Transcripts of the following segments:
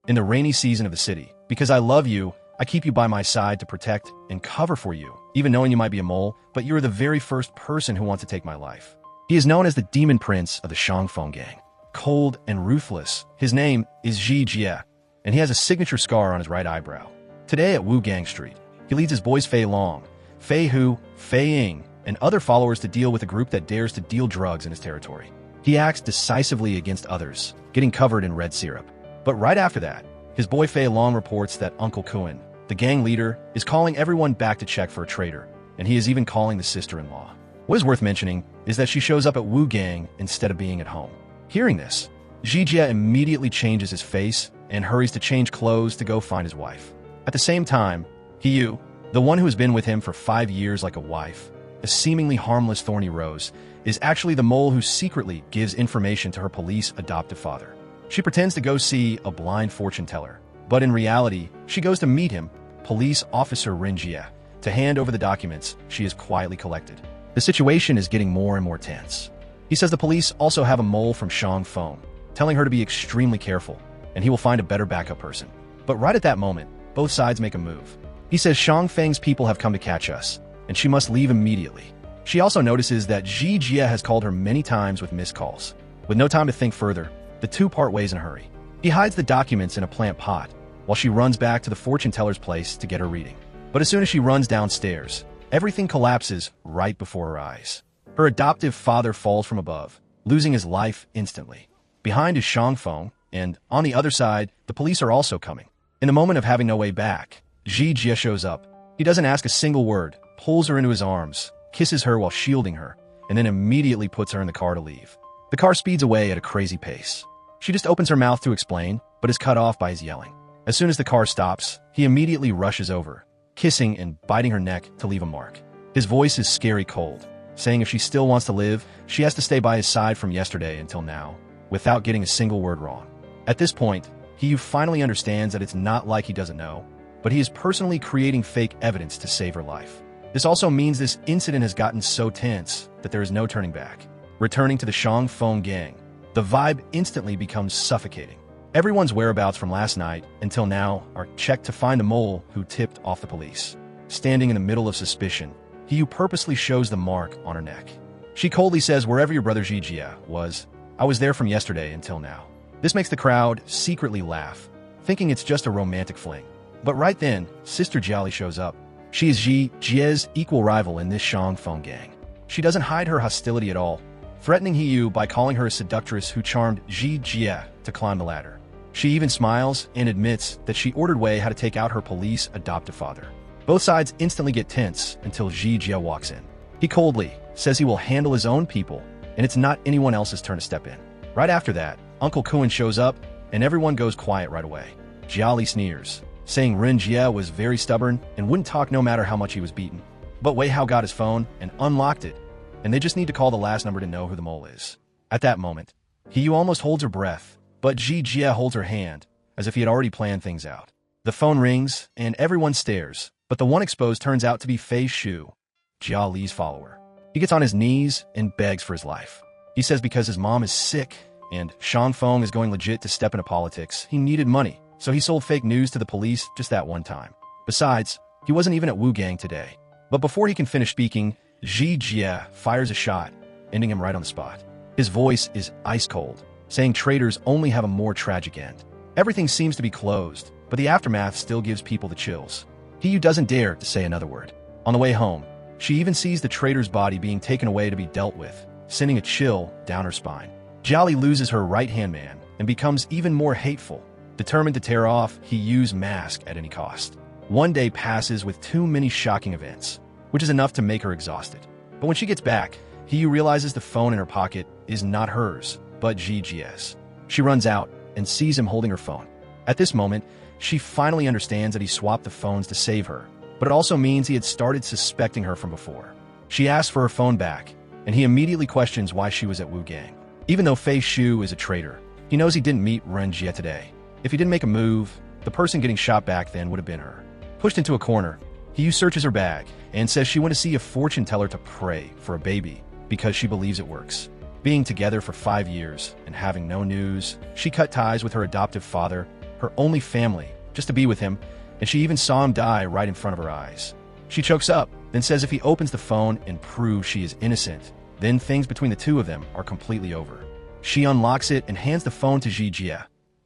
in the rainy season of the city. Because I love you, I keep you by my side to protect and cover for you, even knowing you might be a mole, but you are the very first person who wants to take my life. He is known as the Demon Prince of the Shangfeng Gang. Cold and ruthless, his name is Ji Jie, and he has a signature scar on his right eyebrow. Today at Wu Gang Street, he leads his boys Fei Long, Fei Hu, Fei Ying, and other followers to deal with a group that dares to deal drugs in his territory. He acts decisively against others, getting covered in red syrup. But right after that, his boy Fei Long reports that Uncle Kuan, the gang leader, is calling everyone back to check for a traitor, and he is even calling the sister-in-law. What is worth mentioning is that she shows up at Wu Gang instead of being at home. Hearing this, Ji Jie immediately changes his face and hurries to change clothes to go find his wife. At the same time, Yu, the one who has been with him for 5 years like a wife, a seemingly harmless thorny rose, is actually the mole who secretly gives information to her police adoptive father. She pretends to go see a blind fortune teller, but in reality, she goes to meet him, police officer Ren Jie, to hand over the documents she has quietly collected. The situation is getting more and more tense. He says the police also have a mole from Shangfeng, telling her to be extremely careful, and he will find a better backup person. But right at that moment, both sides make a move. He says Shangfeng's people have come to catch us, and she must leave immediately. She also notices that Ji Jie has called her many times with missed calls. With no time to think further, the two part ways in a hurry. He hides the documents in a plant pot, while she runs back to the fortune teller's place to get her reading. But as soon as she runs downstairs, everything collapses right before her eyes. Her adoptive father falls from above, losing his life instantly. Behind is Shangfeng, and on the other side, the police are also coming. In the moment of having no way back, Ji Jie shows up. He doesn't ask a single word, pulls her into his arms, kisses her while shielding her, and then immediately puts her in the car to leave. The car speeds away at a crazy pace. She just opens her mouth to explain, but is cut off by his yelling. As soon as the car stops, he immediately rushes over, kissing and biting her neck to leave a mark. His voice is scary cold, saying if she still wants to live, she has to stay by his side from yesterday until now, without getting a single word wrong. At this point, he finally understands that it's not like he doesn't know, but he is personally creating fake evidence to save her life. This also means this incident has gotten so tense that there is no turning back. Returning to the Shangfeng Gang, the vibe instantly becomes suffocating. Everyone's whereabouts from last night until now are checked to find the mole who tipped off the police. Standing in the middle of suspicion, he who purposely shows the mark on her neck. She coldly says wherever your brother Ji Jie was, I was there from yesterday until now. This makes the crowd secretly laugh, thinking it's just a romantic fling. But right then, Sister Jiali shows up. She is Ji Jie's equal rival in this Shangfeng Gang. She doesn't hide her hostility at all, threatening Yu by calling her a seductress who charmed Ji Jie to climb the ladder. She even smiles and admits that she ordered Wei how to take out her police adoptive father. Both sides instantly get tense until Ji Jie walks in. He coldly says he will handle his own people, and it's not anyone else's turn to step in. Right after that, Uncle Kuan shows up, and everyone goes quiet right away. Jiali sneers, saying Ren Jie was very stubborn and wouldn't talk no matter how much he was beaten. But Wei Hao got his phone and unlocked it, and they just need to call the last number to know who the mole is. At that moment, Yu almost holds her breath, but Ji Jie holds her hand, as if he had already planned things out. The phone rings, and everyone stares, but the one exposed turns out to be Fei Shu, Jia Li's follower. He gets on his knees and begs for his life. He says because his mom is sick, and Shangfeng is going legit to step into politics, he needed money, so he sold fake news to the police just that one time. Besides, he wasn't even at Wu Gang today. But before he can finish speaking, Ji Jie fires a shot, ending him right on the spot. His voice is ice cold, saying traitors only have a more tragic end. Everything seems to be closed, but the aftermath still gives people the chills. Yu doesn't dare to say another word. On the way home, she even sees the traitor's body being taken away to be dealt with, sending a chill down her spine. Jiali loses her right-hand man and becomes even more hateful, determined to tear off Yu's mask at any cost. One day passes with too many shocking events, which is enough to make her exhausted. But when she gets back, Yu realizes the phone in her pocket is not hers, but Ji Jie's. She runs out and sees him holding her phone. At this moment, she finally understands that he swapped the phones to save her, but it also means he had started suspecting her from before. She asks for her phone back, and he immediately questions why she was at Wu Gang. Even though Fei Shu is a traitor, he knows he didn't meet Ren Jie today. If he didn't make a move, the person getting shot back then would have been her. Pushed into a corner, Yu searches her bag and says she went to see a fortune teller to pray for a baby because she believes it works. Being together for 5 years and having no news, she cut ties with her adoptive father her only family, just to be with him, and she even saw him die right in front of her eyes. She chokes up, then says if he opens the phone and proves she is innocent, then things between the two of them are completely over. She unlocks it and hands the phone to Jie,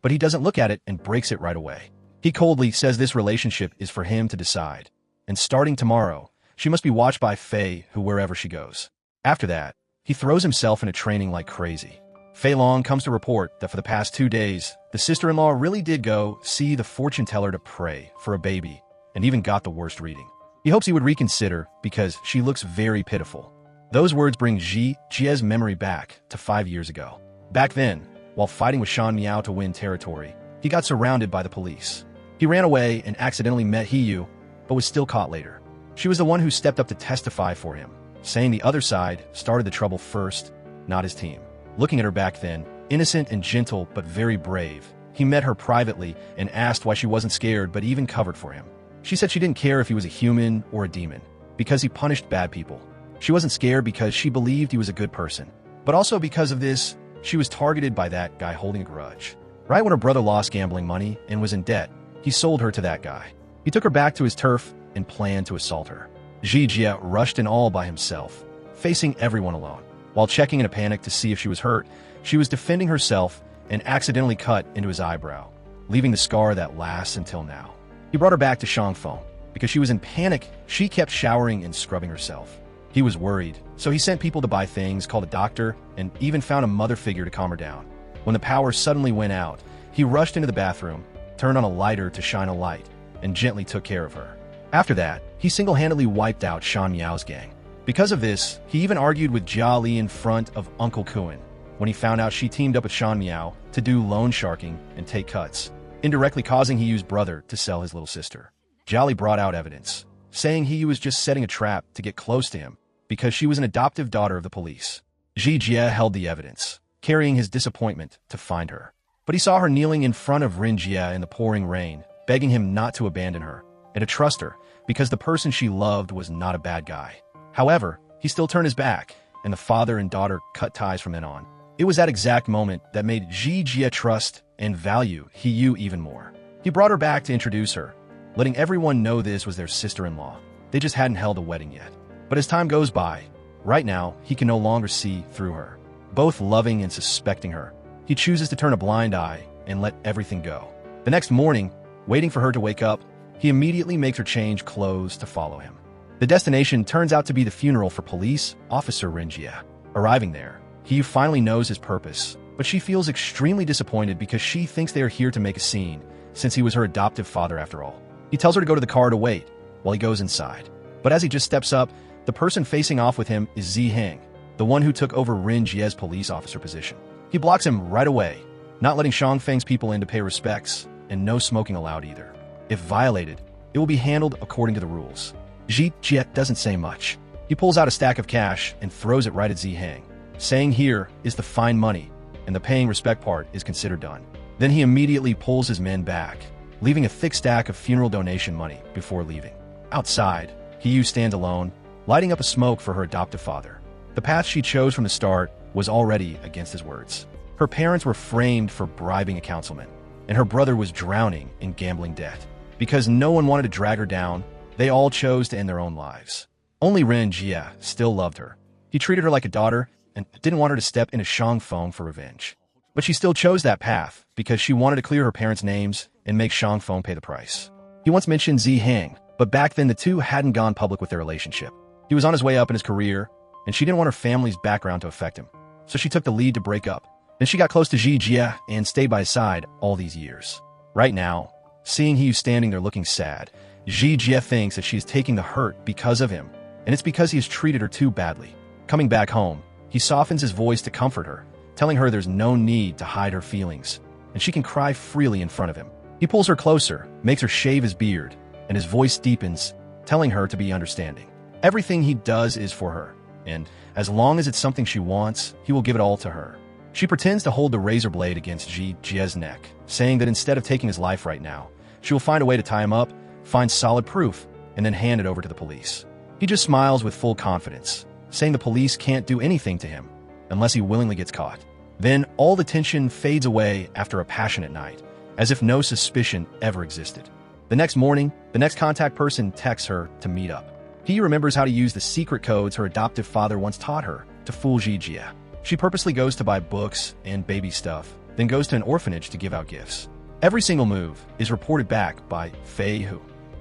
but he doesn't look at it and breaks it right away. He coldly says this relationship is for him to decide, and starting tomorrow, she must be watched by Fei who wherever she goes. After that, he throws himself into training like crazy. Fei Long comes to report that for the past 2 days, the sister-in-law really did go see the fortune teller to pray for a baby, and even got the worst reading. He hopes he would reconsider because she looks very pitiful. Those words bring Jie's memory back to 5 years ago. Back then, while fighting with Shan Miao to win territory, he got surrounded by the police. He ran away and accidentally met Hiyu, but was still caught later. She was the one who stepped up to testify for him, saying the other side started the trouble first, not his team. Looking at her back then, innocent and gentle but very brave, he met her privately and asked why she wasn't scared but even covered for him. She said she didn't care if he was a human or a demon, because he punished bad people. She wasn't scared because she believed he was a good person, but also because of this, she was targeted by that guy holding a grudge. Right when her brother lost gambling money and was in debt, he sold her to that guy. He took her back to his turf and planned to assault her. Jie rushed in all by himself, facing everyone alone. While checking in a panic to see if she was hurt, she was defending herself and accidentally cut into his eyebrow, leaving the scar that lasts until now. He brought her back to Shangfeng. Because she was in panic, she kept showering and scrubbing herself. He was worried, so he sent people to buy things, called a doctor, and even found a mother figure to calm her down. When the power suddenly went out, he rushed into the bathroom, turned on a lighter to shine a light, and gently took care of her. After that, he single-handedly wiped out Shan Miao's gang. Because of this, he even argued with Jia Li in front of Uncle Kuan when he found out she teamed up with Shan Miao to do loan sharking and take cuts, indirectly causing Hiyu's brother to sell his little sister. Jia Li brought out evidence, saying Hiyu was just setting a trap to get close to him because she was an adoptive daughter of the police. Jie held the evidence, carrying his disappointment to find her. But he saw her kneeling in front of Rin Jie in the pouring rain, begging him not to abandon her and to trust her because the person she loved was not a bad guy. However, he still turned his back, and the father and daughter cut ties from then on. It was that exact moment that made Jie trust and value Hiyu even more. He brought her back to introduce her, letting everyone know this was their sister-in-law. They just hadn't held a wedding yet. But as time goes by, right now, he can no longer see through her. Both loving and suspecting her, he chooses to turn a blind eye and let everything go. The next morning, waiting for her to wake up, he immediately makes her change clothes to follow him. The destination turns out to be the funeral for police officer Rin Jie. Arriving there, he finally knows his purpose, but she feels extremely disappointed because she thinks they are here to make a scene, since he was her adoptive father after all. He tells her to go to the car to wait, while he goes inside. But as he just steps up, the person facing off with him is Zi Heng, the one who took over Rin Jie's police officer position. He blocks him right away, not letting Shangfeng's people in to pay respects, and no smoking allowed either. If violated, it will be handled according to the rules. Jie doesn't say much. He pulls out a stack of cash and throws it right at Zi Heng, saying here is the fine money, and the paying respect part is considered done. Then he immediately pulls his men back, leaving a thick stack of funeral donation money before leaving. Outside, Hiyu stands alone, lighting up a smoke for her adoptive father. The path she chose from the start was already against his words. Her parents were framed for bribing a councilman, and her brother was drowning in gambling debt. Because no one wanted to drag her down, they all chose to end their own lives. Only Rin Jie still loved her. He treated her like a daughter and didn't want her to step into Shangfeng for revenge. But she still chose that path because she wanted to clear her parents' names and make Shangfeng pay the price. He once mentioned Zi Heng, but back then the two hadn't gone public with their relationship. He was on his way up in his career, and she didn't want her family's background to affect him, so she took the lead to break up. Then she got close to Jie and stayed by his side all these years. Right now, seeing Hiyu standing there looking sad, Jie thinks that she's taking the hurt because of him, and it's because he has treated her too badly. Coming back home, he softens his voice to comfort her, telling her there's no need to hide her feelings, and she can cry freely in front of him. He pulls her closer, makes her shave his beard, and his voice deepens, telling her to be understanding. Everything he does is for her, and as long as it's something she wants, he will give it all to her. She pretends to hold the razor blade against Jie's neck, saying that instead of taking his life right now, she will find a way to tie him up, find solid proof, and then hand it over to the police. He just smiles with full confidence, saying the police can't do anything to him unless he willingly gets caught. Then all the tension fades away after a passionate night, as if no suspicion ever existed. The next morning, the next contact person texts her to meet up. He remembers how to use the secret codes her adoptive father once taught her to fool Jie. She purposely goes to buy books and baby stuff, then goes to an orphanage to give out gifts. Every single move is reported back by Fei Hu,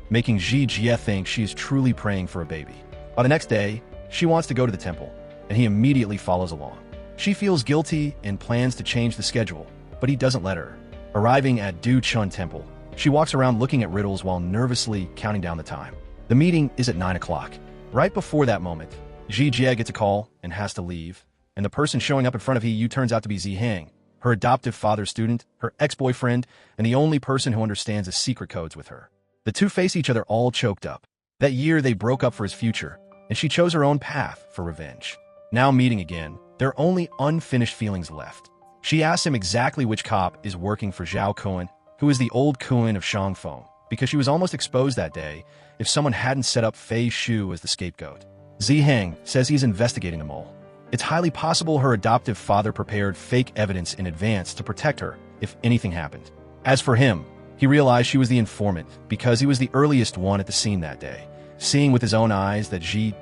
making Jie think she is truly praying for a baby. By the next day, she wants to go to the temple, and he immediately follows along. She feels guilty and plans to change the schedule, but he doesn't let her. Arriving at Du Chun Temple, she walks around looking at riddles while nervously counting down the time. The meeting is at 9 o'clock. Right before that moment, Jie gets a call and has to leave, and the person showing up in front of He turns out to be Zihang, her adoptive father's student, her ex-boyfriend, and the only person who understands the secret codes with her. The two face each other all choked up. That year, they broke up for his future, and she chose her own path for revenge. Now meeting again, there are only unfinished feelings left. She asks him exactly which cop is working for Zhao Kuan, who is the old Kuan of Shangfeng, because she was almost exposed that day if someone hadn't set up Fei Shu as the scapegoat. Zihang says he's investigating the mole. It's highly possible her adoptive father prepared fake evidence in advance to protect her if anything happened. As for him, he realized she was the informant because he was the earliest one at the scene that day, seeing with his own eyes that Jie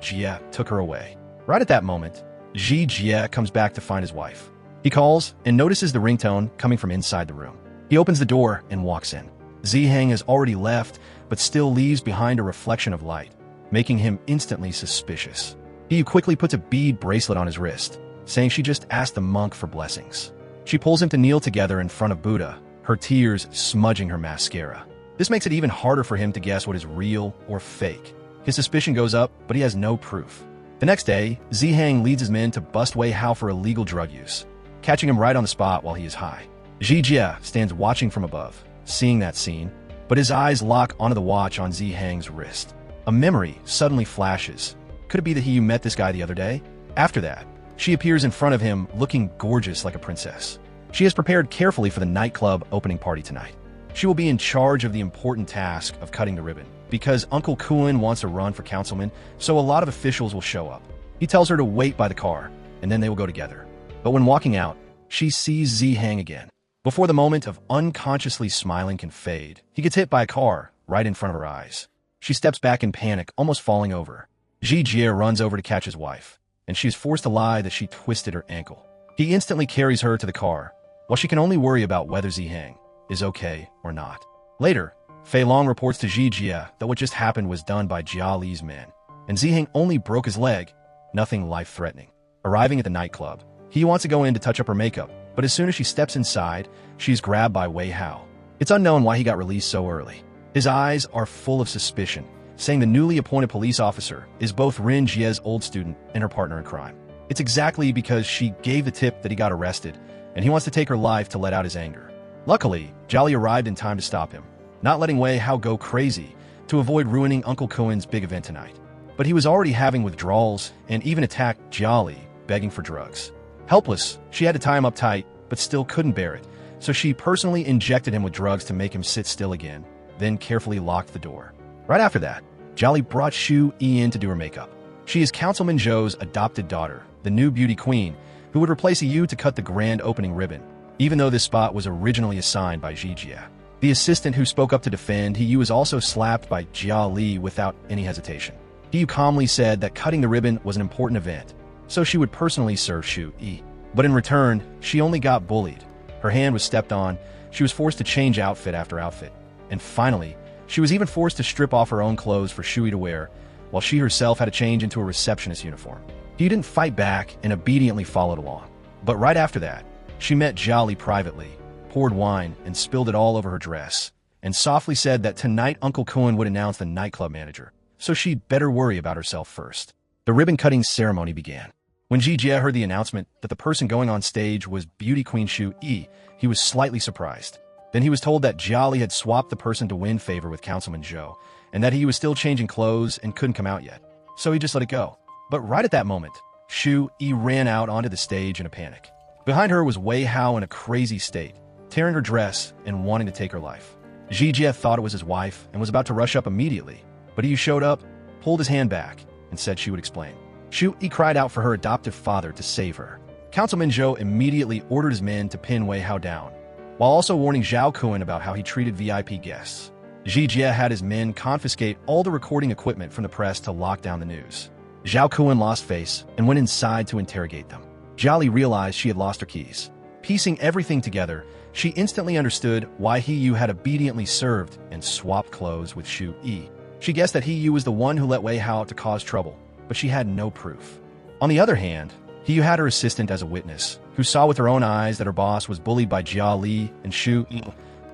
took her away. Right at that moment, Jie comes back to find his wife. He calls and notices the ringtone coming from inside the room. He opens the door and walks in. Zihang has already left, but still leaves behind a reflection of light, making him instantly suspicious. He quickly puts a bead bracelet on his wrist, saying she just asked the monk for blessings. She pulls him to kneel together in front of Buddha, her tears smudging her mascara. This makes it even harder for him to guess what is real or fake. His suspicion goes up, but he has no proof. The next day, Zihang leads his men to bust Wei Hao for illegal drug use, catching him right on the spot while he is high. Jie stands watching from above, seeing that scene, but his eyes lock onto the watch on Zihang's wrist. A memory suddenly flashes. Could it be that he met this guy the other day? After that, she appears in front of him looking gorgeous like a princess. She has prepared carefully for the nightclub opening party tonight. She will be in charge of the important task of cutting the ribbon, because Uncle Kuan wants to run for councilman, so a lot of officials will show up. He tells her to wait by the car, and then they will go together. But when walking out, she sees Zihang again. Before the moment of unconsciously smiling can fade, he gets hit by a car right in front of her eyes. She steps back in panic, almost falling over. Jie runs over to catch his wife, and she is forced to lie that she twisted her ankle. He instantly carries her to the car, while she can only worry about whether Zihang is okay or not. Later, Fei Long reports to Jie that what just happened was done by Jia Li's men, and Zihang only broke his leg, nothing life-threatening. Arriving at the nightclub, he wants to go in to touch up her makeup, but as soon as she steps inside, she's grabbed by Wei Hao. It's unknown why he got released so early. His eyes are full of suspicion, saying the newly appointed police officer is both Rin Jie's old student and her partner in crime. It's exactly because she gave the tip that he got arrested, and he wants to take her life to let out his anger. Luckily, Jolly arrived in time to stop him, not letting Wei Hao go crazy to avoid ruining Uncle Kuan's big event tonight. But he was already having withdrawals and even attacked Jolly, begging for drugs. Helpless, she had to tie him up tight, but still couldn't bear it, so she personally injected him with drugs to make him sit still again, then carefully locked the door. Right after that, Jolly brought Shu Yi in to do her makeup. She is Councilman Zhou's adopted daughter, the new beauty queen, who would replace Yu to cut the grand opening ribbon, even though this spot was originally assigned by Jie. The assistant who spoke up to defend Yu was also slapped by Jia Li without any hesitation. Yu calmly said that cutting the ribbon was an important event, so she would personally serve Shu Yi. But in return, she only got bullied. Her hand was stepped on, she was forced to change outfit after outfit, and finally, she was even forced to strip off her own clothes for Shui to wear, while she herself had to change into a receptionist uniform. He didn't fight back and obediently followed along. But right after that, she met Jolly privately, poured wine, and spilled it all over her dress, and softly said that tonight Uncle Kuan would announce the nightclub manager, so she'd better worry about herself first. The ribbon-cutting ceremony began. When Jie heard the announcement that the person going on stage was Beauty Queen Shu Yi, he was slightly surprised. Then he was told that Jiali had swapped the person to win favor with Councilman Zhou, and that he was still changing clothes and couldn't come out yet. So he just let it go. But right at that moment, Shu Yi ran out onto the stage in a panic. Behind her was Wei Hao in a crazy state, tearing her dress and wanting to take her life. Jie thought it was his wife and was about to rush up immediately, but he showed up, pulled his hand back, and said she would explain. Shu Yi cried out for her adoptive father to save her. Councilman Zhou immediately ordered his men to pin Wei Hao down, while also warning Zhao Kun about how he treated VIP guests. Ji Jie had his men confiscate all the recording equipment from the press to lock down the news. Zhao Kun lost face and went inside to interrogate them. Jia Li realized she had lost her keys. Piecing everything together, she instantly understood why He Yu had obediently served and swapped clothes with Xu Yi. She guessed that He Yu was the one who let Wei Hao out to cause trouble, but she had no proof. On the other hand, He Yu had her assistant as a witness, who saw with her own eyes that her boss was bullied by Jia Li and Xu Yi,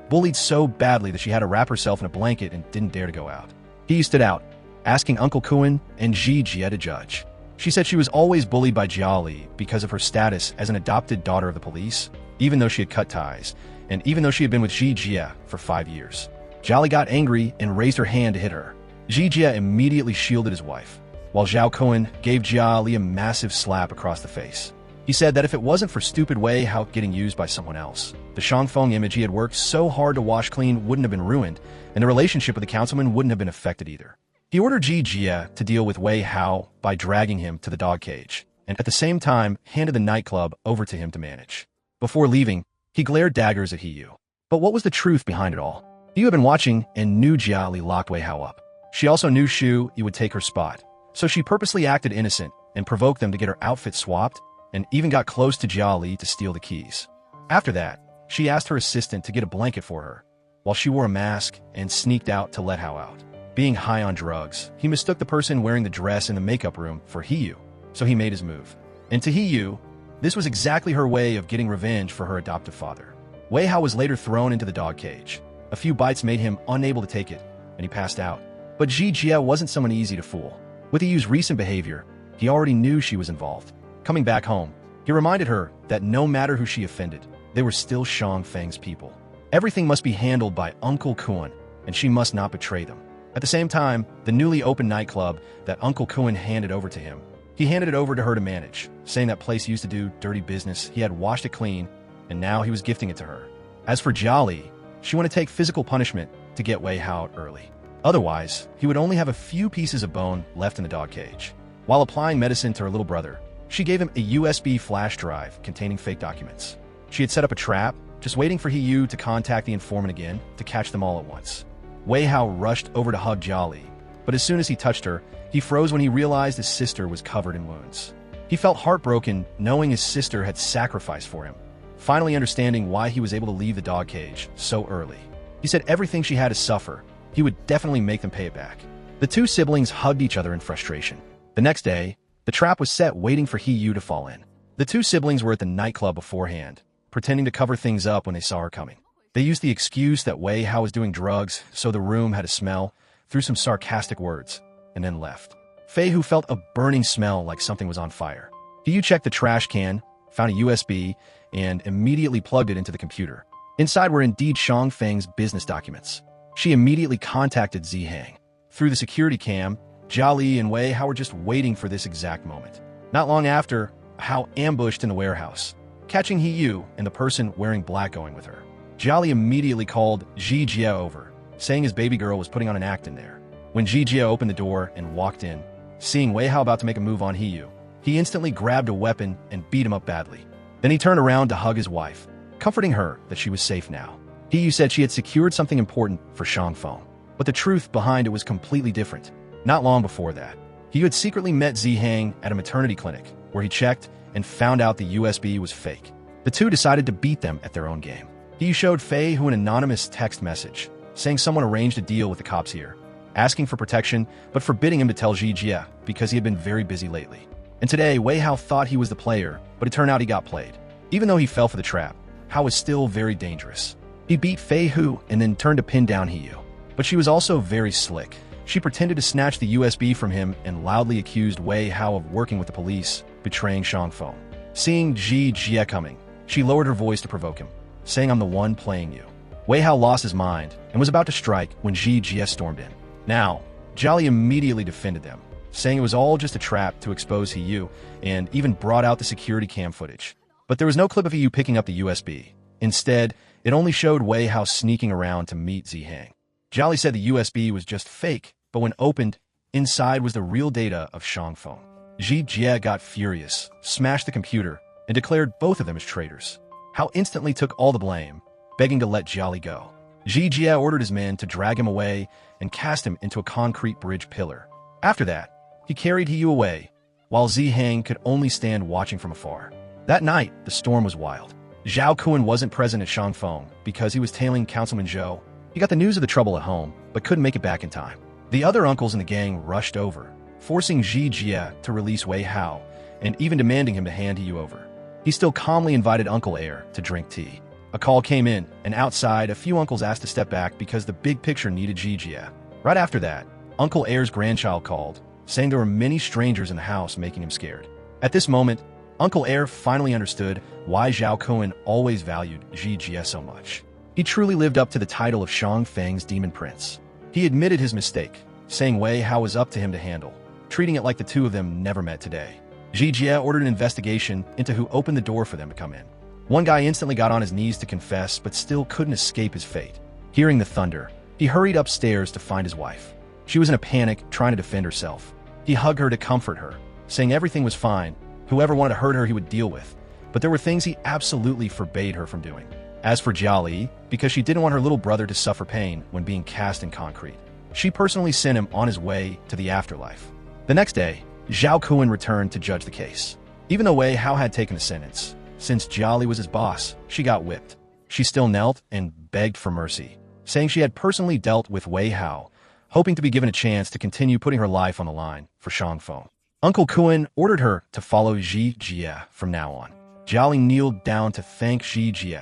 bullied so badly that she had to wrap herself in a blanket and didn't dare to go out. He Yu stood out, asking Uncle Kun and Ji Jie to judge. She said she was always bullied by Jia Li because of her status as an adopted daughter of the police, even though she had cut ties, and even though she had been with Ji Jie for 5 years. Jia Li got angry and raised her hand to hit her. Ji Jie immediately shielded his wife, while Zhao Kun gave Jia Li a massive slap across the face. He said that if it wasn't for stupid Wei Hao getting used by someone else, the Shangfeng image he had worked so hard to wash clean wouldn't have been ruined, and the relationship with the councilman wouldn't have been affected either. He ordered Ji Jie to deal with Wei Hao by dragging him to the dog cage, and at the same time handed the nightclub over to him to manage. Before leaving, he glared daggers at He Yu. But what was the truth behind it all? He Yu had been watching and knew Jia Li locked Wei Hao up. She also knew Xu Yi would take her spot, so she purposely acted innocent and provoked them to get her outfit swapped, and even got close to Jia Li to steal the keys. After that, she asked her assistant to get a blanket for her, while she wore a mask and sneaked out to let Hao out. Being high on drugs, he mistook the person wearing the dress in the makeup room for He Yu, so he made his move. And to He Yu, this was exactly her way of getting revenge for her adoptive father. Wei Hao was later thrown into the dog cage. A few bites made him unable to take it, and he passed out. But Ji Jie wasn't someone easy to fool. With He Yu's recent behavior, he already knew she was involved. Coming back home, he reminded her that no matter who she offended, they were still Shangfeng's people. Everything must be handled by Uncle Kun, and she must not betray them. At the same time, the newly opened nightclub that Uncle Kun handed over to him, he handed it over to her to manage, saying that place used to do dirty business, he had washed it clean, and now he was gifting it to her. As for Jia Li, she wanted to take physical punishment to get Wei Hao out early. Otherwise, he would only have a few pieces of bone left in the dog cage. While applying medicine to her little brother, she gave him a USB flash drive containing fake documents. She had set up a trap, just waiting for He Yu to contact the informant again to catch them all at once. Wei Hao rushed over to hug Jia Li, but as soon as he touched her, he froze when he realized his sister was covered in wounds. He felt heartbroken knowing his sister had sacrificed for him, finally understanding why he was able to leave the dog cage so early. He said everything she had to suffer, he would definitely make them pay it back. The two siblings hugged each other in frustration. The next day, the trap was set waiting for He Yu to fall in. The two siblings were at the nightclub beforehand, pretending to cover things up when they saw her coming. They used the excuse that Wei Hao was doing drugs, so the room had a smell, threw some sarcastic words, and then left. Fei Hu felt a burning smell like something was on fire. He Yu checked the trash can, found a USB, and immediately plugged it into the computer. Inside were indeed Shangfeng's business documents. She immediately contacted Zihang. Through the security cam, Jia Li and Wei Hao were just waiting for this exact moment. Not long after, Hao ambushed in the warehouse, catching He Yu and the person wearing black going with her. Jia Li immediately called Ji Jie over, saying his baby girl was putting on an act in there. When Ji Jie opened the door and walked in, seeing Wei Hao about to make a move on He Yu, he instantly grabbed a weapon and beat him up badly. Then he turned around to hug his wife, comforting her that she was safe now. He Yu said she had secured something important for Shangfeng, but the truth behind it was completely different. Not long before that, He Yu had secretly met Zihang at a maternity clinic, where he checked and found out the USB was fake. The two decided to beat them at their own game. He Yu showed Fei Hu an anonymous text message, saying someone arranged a deal with the cops here, asking for protection, but forbidding him to tell Ji Jie because he had been very busy lately. And today, Wei Hao thought he was the player, but it turned out he got played. Even though he fell for the trap, Hao was still very dangerous. He beat Fei Hu and then turned to pin down He Yu. But she was also very slick. She pretended to snatch the USB from him and loudly accused Wei Hao of working with the police, betraying Shangfeng. Seeing Ji Jie coming, she lowered her voice to provoke him, saying, "I'm the one playing you." Wei Hao lost his mind and was about to strike when Ji Jie stormed in. Now, Jia Li immediately defended them, saying it was all just a trap to expose He Yu, and even brought out the security cam footage. But there was no clip of He Yu picking up the USB. Instead, it only showed Wei Hao sneaking around to meet Zihang. Jia Li said the USB was just fake, but when opened, inside was the real data of Shangfeng. Ji Jie got furious, smashed the computer, and declared both of them as traitors. Hao instantly took all the blame, begging to let Jiali go. Jie ordered his men to drag him away and cast him into a concrete bridge pillar. After that, he carried He Yu away, while Ziheng could only stand watching from afar. That night, the storm was wild. Zhao Kun wasn't present at Shangfeng because he was tailing Councilman Zhou. He got the news of the trouble at home, but couldn't make it back in time. The other uncles in the gang rushed over, forcing Jie to release Wei Hao, and even demanding him to hand He Yu over. He still calmly invited Uncle Air to drink tea. A call came in, and outside, a few uncles asked to step back because the big picture needed Jie. Right after that, Uncle Air's grandchild called, saying there were many strangers in the house making him scared. At this moment, Uncle Air finally understood why Zhao Kun always valued Jie so much. He truly lived up to the title of Shangfeng's Demon Prince. He admitted his mistake, saying Wei Hao was up to him to handle, treating it like the two of them never met today. Jie ordered an investigation into who opened the door for them to come in. One guy instantly got on his knees to confess, but still couldn't escape his fate. Hearing the thunder, he hurried upstairs to find his wife. She was in a panic, trying to defend herself. He hugged her to comfort her, saying everything was fine, whoever wanted to hurt her he would deal with, but there were things he absolutely forbade her from doing. As for Jiali, because she didn't want her little brother to suffer pain when being cast in concrete, she personally sent him on his way to the afterlife. The next day, Zhao Kun returned to judge the case. Even though Wei Hao had taken the sentence, since Jiali was his boss, she got whipped. She still knelt and begged for mercy, saying she had personally dealt with Wei Hao, hoping to be given a chance to continue putting her life on the line for Shangfeng. Uncle Kun ordered her to follow Jie from now on. Jiali kneeled down to thank Jie,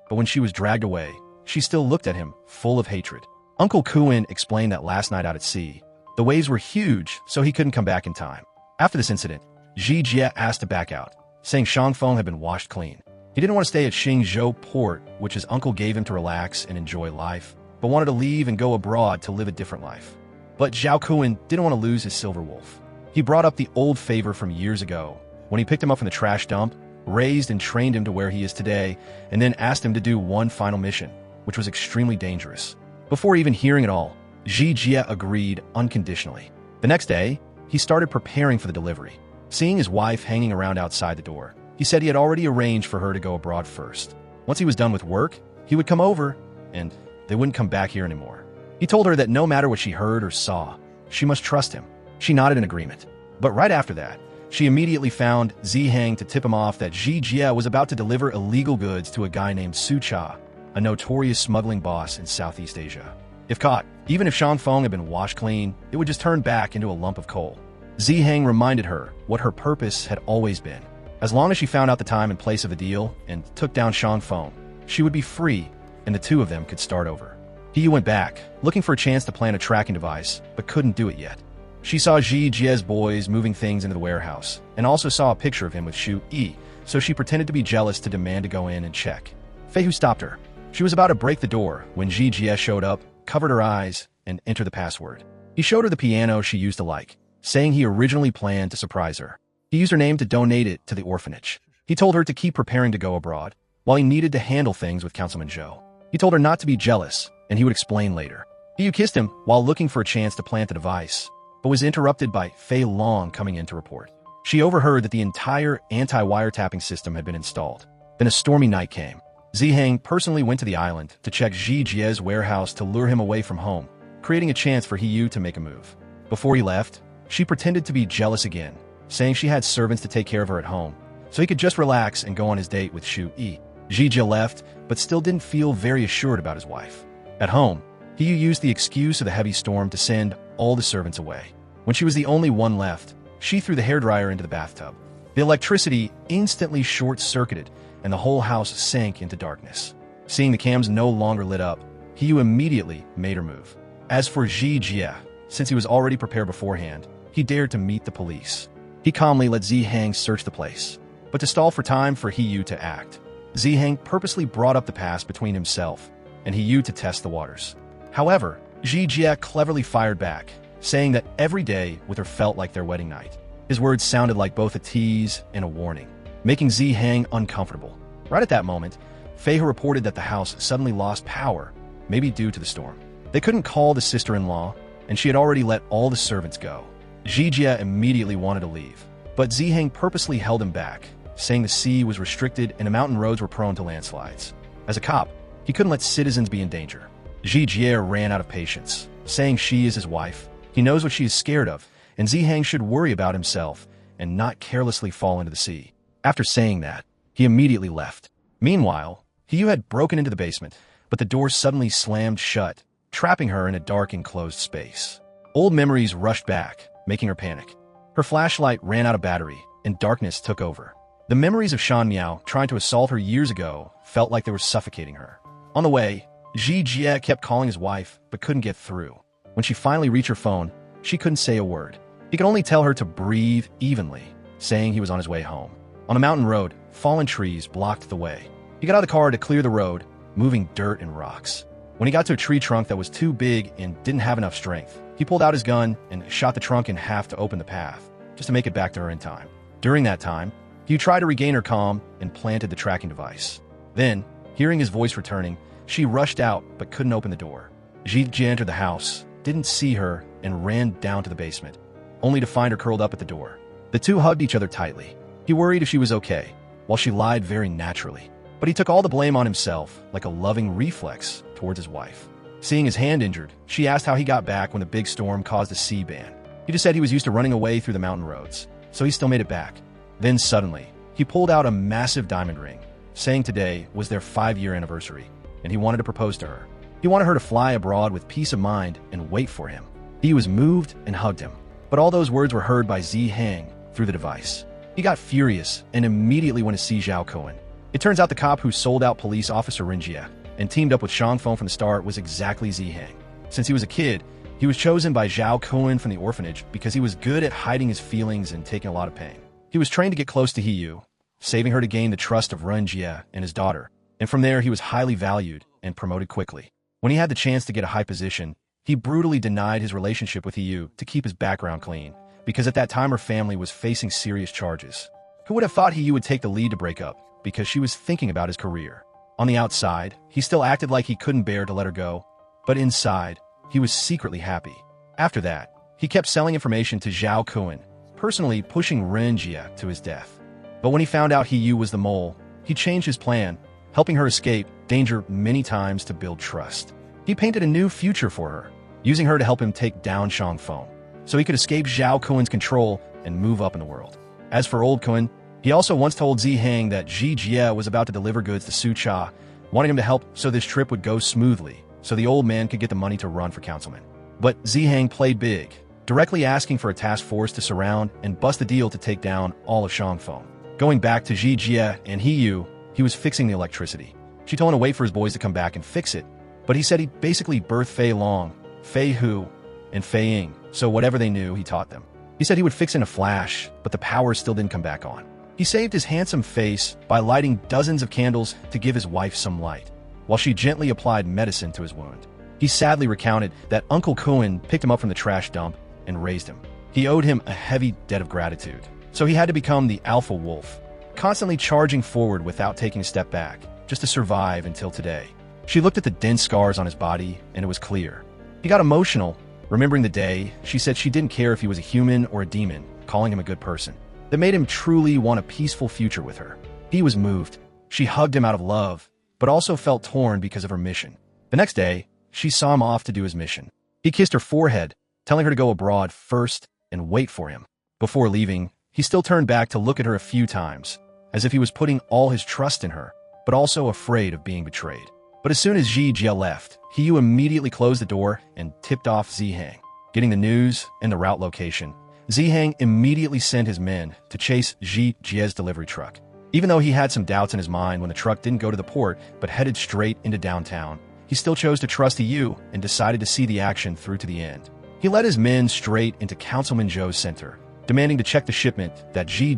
but when she was dragged away, she still looked at him, full of hatred. Uncle Kun explained that last night out at sea, the waves were huge, so he couldn't come back in time. After this incident, Jie asked to back out, saying Shangfeng had been washed clean. He didn't want to stay at Xingzhou port, which his uncle gave him to relax and enjoy life, but wanted to leave and go abroad to live a different life. But Zhao Kun didn't want to lose his silver wolf. He brought up the old favor from years ago, when he picked him up from the trash dump, raised and trained him to where he is today, and then asked him to do one final mission, which was extremely dangerous. Before even hearing it all, Jie agreed unconditionally. The next day, he started preparing for the delivery. Seeing his wife hanging around outside the door, he said he had already arranged for her to go abroad first. Once he was done with work, he would come over, and they wouldn't come back here anymore. He told her that no matter what she heard or saw, she must trust him. She nodded in agreement. But right after that, she immediately found Ziheng to tip him off that Jie was about to deliver illegal goods to a guy named Su Cha, a notorious smuggling boss in Southeast Asia. If caught, even if Shangfeng had been washed clean, it would just turn back into a lump of coal. Ziheng reminded her what her purpose had always been. As long as she found out the time and place of the deal and took down Shangfeng, she would be free, and the two of them could start over. He went back, looking for a chance to plant a tracking device, but couldn't do it yet. She saw Jie's boys moving things into the warehouse, and also saw a picture of him with Shu Yi, so she pretended to be jealous to demand to go in and check. Fei Hu stopped her. She was about to break the door when Jie showed up, covered her eyes, and entered the password. He showed her the piano she used to like, saying he originally planned to surprise her. He used her name to donate it to the orphanage. He told her to keep preparing to go abroad, while he needed to handle things with Councilman Zhou. He told her not to be jealous, and he would explain later. He kissed him while looking for a chance to plant the device, but was interrupted by Fei Long coming in to report. She overheard that the entire anti-wiretapping system had been installed. Then a stormy night came. Ziheng personally went to the island to check Jie's warehouse to lure him away from home, creating a chance for He Yu to make a move. Before he left, she pretended to be jealous again, saying she had servants to take care of her at home, so he could just relax and go on his date with Shu Yi. Jie left, but still didn't feel very assured about his wife. At home, He Yu used the excuse of the heavy storm to send all the servants away. When she was the only one left, she threw the hairdryer into the bathtub. The electricity instantly short-circuited, and the whole house sank into darkness. Seeing the cams no longer lit up, He Yu immediately made her move. As for Jie, since he was already prepared beforehand, he dared to meet the police. He calmly let Ziheng search the place, but to stall for time for He Yu to act, Ziheng purposely brought up the past between himself and He Yu to test the waters. However, Jie cleverly fired back, saying that every day with her felt like their wedding night. His words sounded like both a tease and a warning, making Ziheng uncomfortable. Right at that moment, Fei Hu reported that the house suddenly lost power, maybe due to the storm. They couldn't call the sister-in-law, and she had already let all the servants go. Jie immediately wanted to leave, but Ziheng purposely held him back, saying the sea was restricted and the mountain roads were prone to landslides. As a cop, He couldn't let citizens be in danger. Jie ran out of patience, saying she is his wife. He knows what she is scared of, and Zihang should worry about himself and not carelessly fall into the sea. After saying that, he immediately left. Meanwhile, Hiyu had broken into the basement, but the door suddenly slammed shut, trapping her in a dark enclosed space. Old memories rushed back, making her panic. Her flashlight ran out of battery, and darkness took over. The memories of Shan Miao trying to assault her years ago felt like they were suffocating her. On the way, Jie kept calling his wife, but couldn't get through. When she finally reached her phone, she couldn't say a word. He could only tell her to breathe evenly, saying he was on his way home. On a mountain road, fallen trees blocked the way. He got out of the car to clear the road, moving dirt and rocks. When he got to a tree trunk that was too big and didn't have enough strength, he pulled out his gun and shot the trunk in half to open the path, just to make it back to her in time. During that time, he tried to regain her calm and planted the tracking device. Then, hearing his voice returning, she rushed out but couldn't open the door. Jie entered the house, didn't see her, and ran down to the basement, only to find her curled up at the door. The two hugged each other tightly. He worried if she was okay, while she lied very naturally. But he took all the blame on himself, like a loving reflex towards his wife. Seeing his hand injured, she asked how he got back when the big storm caused a sea ban. He just said he was used to running away through the mountain roads, so he still made it back. Then suddenly, he pulled out a massive diamond ring, saying today was their 5-year anniversary, and he wanted to propose to her. He wanted her to fly abroad with peace of mind and wait for him. He was moved and hugged him, but all those words were heard by Zihang through the device. He got furious and immediately went to see Zhao Cohen. It turns out the cop who sold out police officer Rinjie and teamed up with Shang Feng from the start was exactly Zihang. Since he was a kid, he was chosen by Zhao Cohen from the orphanage because he was good at hiding his feelings and taking a lot of pain. He was trained to get close to Hiyu, saving her to gain the trust of Rinjie and his daughter, and from there he was highly valued and promoted quickly. When he had the chance to get a high position, he brutally denied his relationship with Hiyu to keep his background clean, because at that time her family was facing serious charges. Who would have thought Hiyu would take the lead to break up, because she was thinking about his career. On the outside, he still acted like he couldn't bear to let her go, but inside, he was secretly happy. After that, he kept selling information to Zhao Cohen, personally pushing Rinjie to his death. But when he found out Hiyu was the mole, he changed his plan, helping her escape danger many times to build trust. He painted a new future for her, using her to help him take down Shang Feng, so he could escape Zhao Cohen's control and move up in the world. As for old Cohen, he also once told Zihang that Jie was about to deliver goods to Su Cha, wanting him to help so this trip would go smoothly, so the old man could get the money to run for councilman. But Zihang played big, directly asking for a task force to surround and bust the deal to take down all of Shang Feng. Going back to Jie and Hiyu, he was fixing the electricity. She told him to wait for his boys to come back and fix it, but he said he basically birthed Fei Long, Fei Hu, and Fei Ying, so whatever they knew, he taught them. He said he would fix in a flash, but the power still didn't come back on. He saved his handsome face by lighting dozens of candles to give his wife some light, while she gently applied medicine to his wound. He sadly recounted that Uncle Cohen picked him up from the trash dump and raised him. He owed him a heavy debt of gratitude, so he had to become the alpha wolf, constantly charging forward without taking a step back, just to survive until today. She looked at the dense scars on his body, and it was clear. He got emotional. Remembering the day, she said she didn't care if he was a human or a demon, calling him a good person. That made him truly want a peaceful future with her. He was moved. She hugged him out of love, but also felt torn because of her mission. The next day, she saw him off to do his mission. He kissed her forehead, telling her to go abroad first and wait for him. Before leaving, he still turned back to look at her a few times, as if he was putting all his trust in her, but also afraid of being betrayed. But as soon as Jie left, Hiyu immediately closed the door and tipped off Zihang. Getting the news and the route location, Zihang immediately sent his men to chase Jie's delivery truck. Even though he had some doubts in his mind when the truck didn't go to the port but headed straight into downtown, he still chose to trust Hiyu and decided to see the action through to the end. He led his men straight into Councilman Zhou's center, demanding to check the shipment that Jie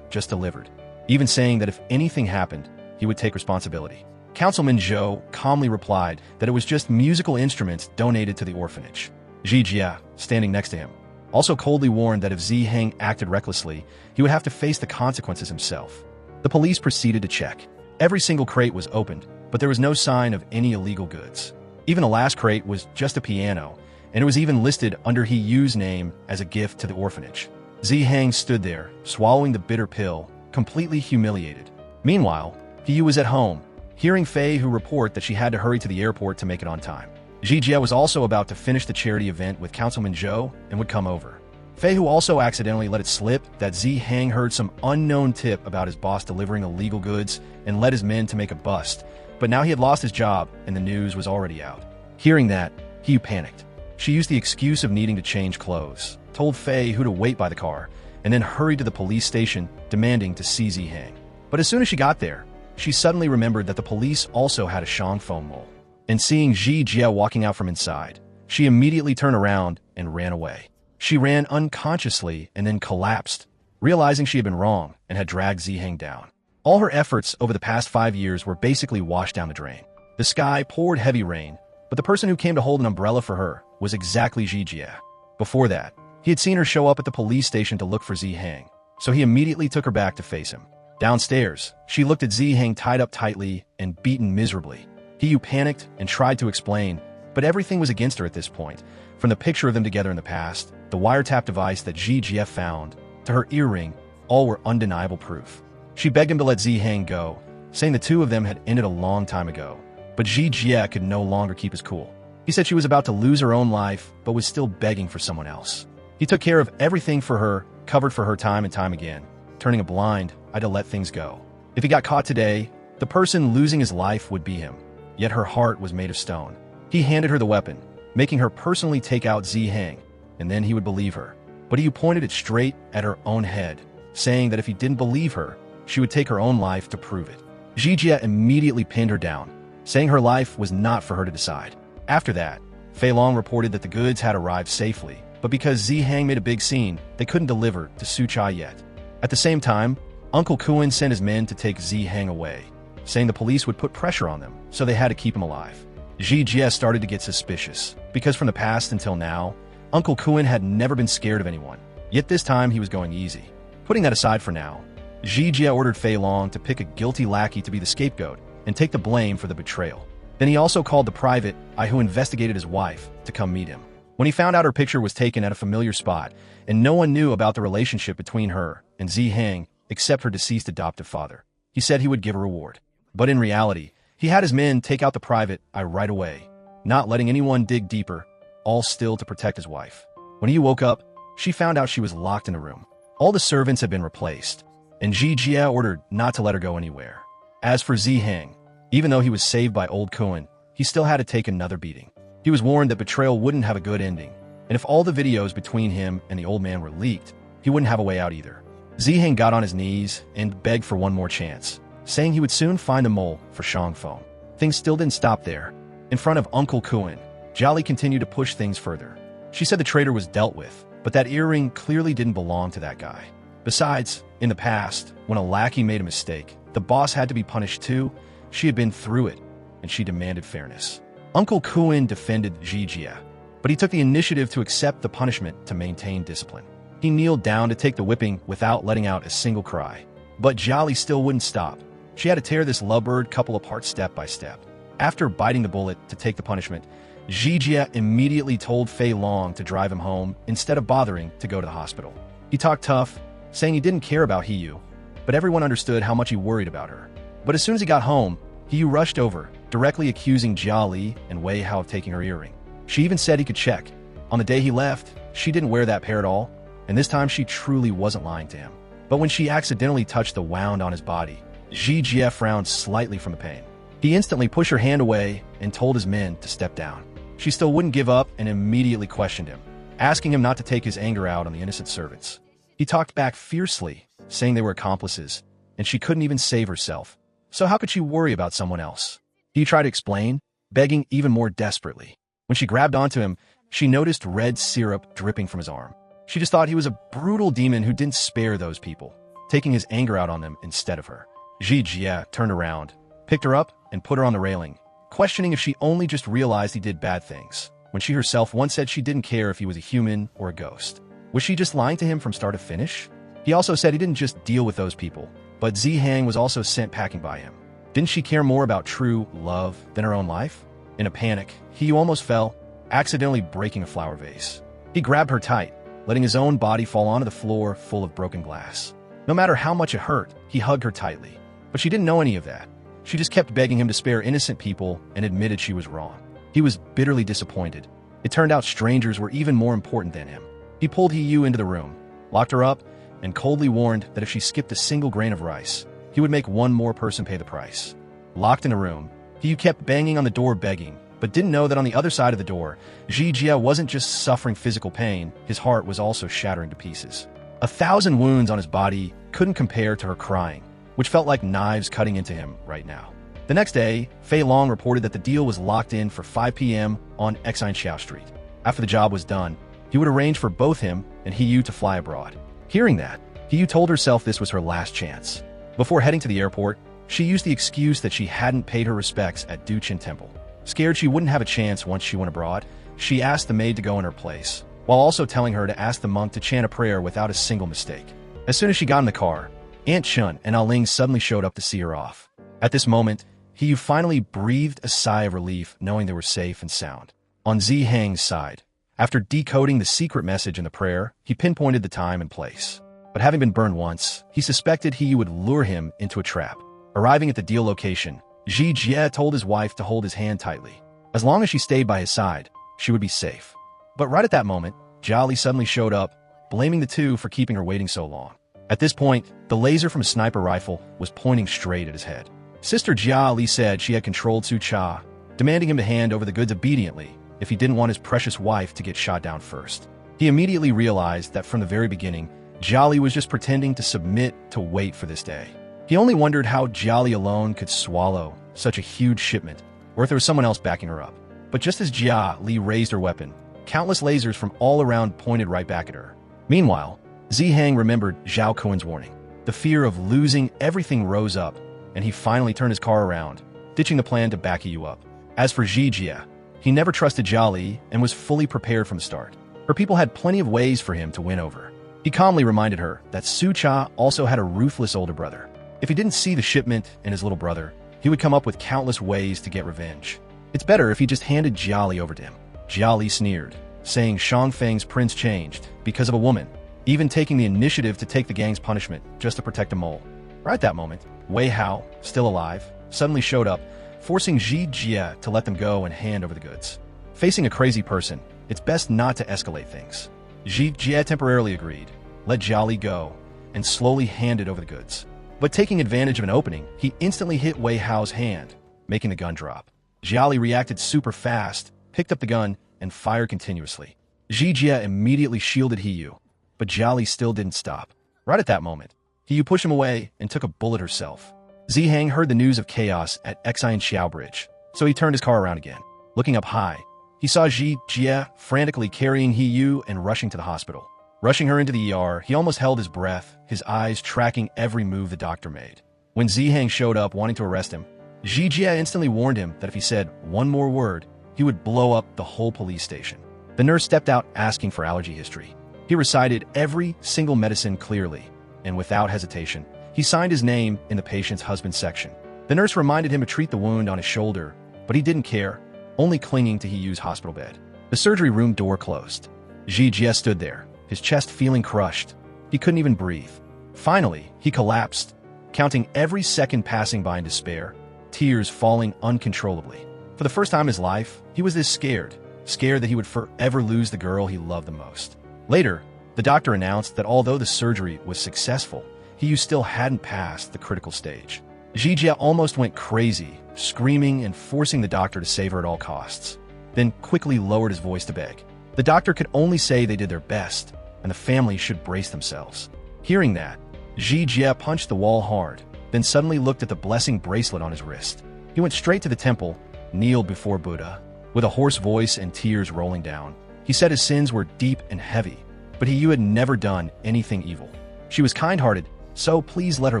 just delivered, even saying that if anything happened, he would take responsibility. Councilman Zhou calmly replied that it was just musical instruments donated to the orphanage. Jie, standing next to him, also coldly warned that if Zihang acted recklessly, he would have to face the consequences himself. The police proceeded to check. Every single crate was opened, but there was no sign of any illegal goods. Even the last crate was just a piano, and it was even listed under Hiyu's name as a gift to the orphanage. Zihang stood there, swallowing the bitter pill, completely humiliated. Meanwhile, Hiyu was at home. hearing Fei Hu report that she had to hurry to the airport to make it on time. Jie was also about to finish the charity event with Councilman Zhou and would come over. Fei Hu also accidentally let it slip that Zi Hang heard some unknown tip about his boss delivering illegal goods and led his men to make a bust, but now he had lost his job and the news was already out. Hearing that, He panicked. She used the excuse of needing to change clothes, told Fei Hu to wait by the car, and then hurried to the police station, demanding to see Zi Hang. But as soon as she got there, she suddenly remembered that the police also had a Shang phone mole. And seeing Ji Jia walking out from inside, she immediately turned around and ran away. She ran unconsciously and then collapsed, realizing she had been wrong and had dragged Zi Hang down. All her efforts over the past 5 years were basically washed down the drain. The sky poured heavy rain, but the person who came to hold an umbrella for her was exactly Ji Jia. Before that, he had seen her show up at the police station to look for Zi Hang, so he immediately took her back to face him. Downstairs, she looked at Zi Hang tied up tightly and beaten miserably. He panicked and tried to explain, but everything was against her at this point. From the picture of them together in the past, the wiretap device that Ji Jia found, to her earring, all were undeniable proof. She begged him to let Zi Hang go, saying the two of them had ended a long time ago. But Ji Jia could no longer keep his cool. He said she was about to lose her own life, but was still begging for someone else. He took care of everything for her, covered for her time and time again. Turning a blind eye to let things go. If he got caught today, the person losing his life would be him. Yet her heart was made of stone. He handed her the weapon, making her personally take out Zi Hang, and then he would believe her. But he pointed it straight at her own head, saying that if he didn't believe her, she would take her own life to prove it. Ji Jia immediately pinned her down, saying her life was not for her to decide. After that, Fei Long reported that the goods had arrived safely, but because Zi Hang made a big scene, they couldn't deliver to Suchai yet. At the same time, Uncle Kuan sent his men to take Zi Hang away, saying the police would put pressure on them, so they had to keep him alive. Ji Jia started to get suspicious, because from the past until now, Uncle Kuan had never been scared of anyone, yet this time he was going easy. Putting that aside for now, Ji Jia ordered Fei Long to pick a guilty lackey to be the scapegoat and take the blame for the betrayal. Then he also called the private eye who investigated his wife to come meet him. When he found out her picture was taken at a familiar spot, and no one knew about the relationship between her and Zi Hang except her deceased adoptive father, he said he would give a reward. But in reality, he had his men take out the private eye right away, not letting anyone dig deeper, all still to protect his wife. When he woke up, she found out she was locked in the room. All the servants had been replaced, and Ji Jia ordered not to let her go anywhere. As for Zi Hang, even though he was saved by old Kuan, he still had to take another beating. He was warned that betrayal wouldn't have a good ending, and if all the videos between him and the old man were leaked, he wouldn't have a way out either. Zi Hang got on his knees and begged for one more chance, saying he would soon find a mole for Shang Feng. Things still didn't stop there. In front of Uncle Kuan, Jolly continued to push things further. She said the traitor was dealt with, but that earring clearly didn't belong to that guy. Besides, in the past, when a lackey made a mistake, the boss had to be punished too. She had been through it, and she demanded fairness. Uncle Kuan defended Ji Jia, but he took the initiative to accept the punishment to maintain discipline. He kneeled down to take the whipping without letting out a single cry. But Jolly still wouldn't stop. She had to tear this lovebird couple apart step by step. After biting the bullet to take the punishment, Ji Jia immediately told Fei Long to drive him home instead of bothering to go to the hospital. He talked tough, saying he didn't care about Hiyu, but everyone understood how much he worried about her. But as soon as he got home, Hiyu rushed over, directly accusing Jia Li and Wei Hao of taking her earring. She even said he could check. On the day he left, she didn't wear that pair at all, and this time she truly wasn't lying to him. But when she accidentally touched the wound on his body, Ji Jia frowned slightly from the pain. He instantly pushed her hand away and told his men to step down. She still wouldn't give up and immediately questioned him, asking him not to take his anger out on the innocent servants. He talked back fiercely, saying they were accomplices, and she couldn't even save herself. So how could she worry about someone else? He tried to explain, begging even more desperately. When she grabbed onto him, she noticed red syrup dripping from his arm. She just thought he was a brutal demon who didn't spare those people, taking his anger out on them instead of her. Ji Jia turned around, picked her up, and put her on the railing, questioning if she only just realized he did bad things, when she herself once said she didn't care if he was a human or a ghost. Was she just lying to him from start to finish? He also said he didn't just deal with those people, but Zi Hang was also sent packing by him. Didn't she care more about true love than her own life? In a panic, he almost fell, accidentally breaking a flower vase. He grabbed her tight, letting his own body fall onto the floor full of broken glass. No matter how much it hurt, he hugged her tightly. But she didn't know any of that. She just kept begging him to spare innocent people and admitted she was wrong. He was bitterly disappointed. It turned out strangers were even more important than him. He pulled Hee-yu into the room, locked her up, and coldly warned that if she skipped a single grain of rice, he would make one more person pay the price. Locked in a room, Hee-yu kept banging on the door begging, but didn't know that on the other side of the door, Ji-jie wasn't just suffering physical pain, his heart was also shattering to pieces. 1,000 wounds on his body couldn't compare to her crying, which felt like knives cutting into him right now. The next day, Fei Long reported that the deal was locked in for 5 p.m. on Exine Street. After the job was done, he would arrange for both him and Hee-yu to fly abroad. Hearing that, Hee-yu told herself this was her last chance. Before heading to the airport, she used the excuse that she hadn't paid her respects at Duchin Temple. Scared she wouldn't have a chance once she went abroad, she asked the maid to go in her place, while also telling her to ask the monk to chant a prayer without a single mistake. As soon as she got in the car, Aunt Chun and Aling suddenly showed up to see her off. At this moment, Hee-yu finally breathed a sigh of relief knowing they were safe and sound. On Zi-hang's side, after decoding the secret message in the prayer, he pinpointed the time and place. But having been burned once, he suspected Hee-yu would lure him into a trap. Arriving at the deal location, Ji-jie told his wife to hold his hand tightly. As long as she stayed by his side, she would be safe. But right at that moment, Jia suddenly showed up, blaming the two for keeping her waiting so long. At this point, the laser from a sniper rifle was pointing straight at his head. Sister Jia said she had controlled Su Cha, demanding him to hand over the goods obediently if he didn't want his precious wife to get shot down first. He immediately realized that from the very beginning, Jia was just pretending to submit to wait for this day. He only wondered how Jia alone could swallow such a huge shipment, or if there was someone else backing her up. But just as Jia raised her weapon, countless lasers from all around pointed right back at her. Meanwhile, Zi-hang remembered Zhao Kuen's warning. The fear of losing everything rose up, and he finally turned his car around, ditching the plan to back Hee-yu up. As for Ji-jie, he never trusted Jia and was fully prepared from the start. Her people had plenty of ways for him to win over. He calmly reminded her that Su Cha also had a ruthless older brother. If he didn't see the shipment and his little brother, he would come up with countless ways to get revenge. It's better if he just handed Jia over to him. Jia sneered, saying Shangfeng's prince changed because of a woman, even taking the initiative to take the gang's punishment just to protect a mole. Right at that moment, Wei Hao, still alive, suddenly showed up, forcing Ji-jie to let them go and hand over the goods. Facing a crazy person, it's best not to escalate things. Ji-jie temporarily agreed, let Jia go, and slowly handed over the goods. But taking advantage of an opening, he instantly hit Wei Hao's hand, making the gun drop. Jia reacted super fast, picked up the gun, and fired continuously. Ji-jie immediately shielded Hee-yu, but Jia still didn't stop. Right at that moment, Hee-yu pushed him away and took a bullet herself. Zi-hang heard the news of chaos at Exine Bridge, so he turned his car around again. Looking up high, he saw Ji-jie frantically carrying Hee-yu and rushing to the hospital. Rushing her into the ER, he almost held his breath, his eyes tracking every move the doctor made. When Zi-hang showed up wanting to arrest him, Ji-jie instantly warned him that if he said one more word, he would blow up the whole police station. The nurse stepped out asking for allergy history. He recited every single medicine clearly, and without hesitation, he signed his name in the patient's husband section. The nurse reminded him to treat the wound on his shoulder, but he didn't care, only clinging to Hee-yu's hospital bed. The surgery room door closed. Ji-jie stood there, his chest feeling crushed. He couldn't even breathe. Finally, he collapsed, counting every second passing by in despair, tears falling uncontrollably. For the first time in his life, he was this scared that he would forever lose the girl he loved the most. Later, the doctor announced that although the surgery was successful, Hee-yu still hadn't passed the critical stage. Ji-jie almost went crazy, screaming and forcing the doctor to save her at all costs, then quickly lowered his voice to beg. The doctor could only say they did their best, and the family should brace themselves. Hearing that, Ji-jie punched the wall hard, then suddenly looked at the blessing bracelet on his wrist. He went straight to the temple, kneeled before Buddha. With a hoarse voice and tears rolling down, he said his sins were deep and heavy, but Hee-yu had never done anything evil. She was kind-hearted, so please let her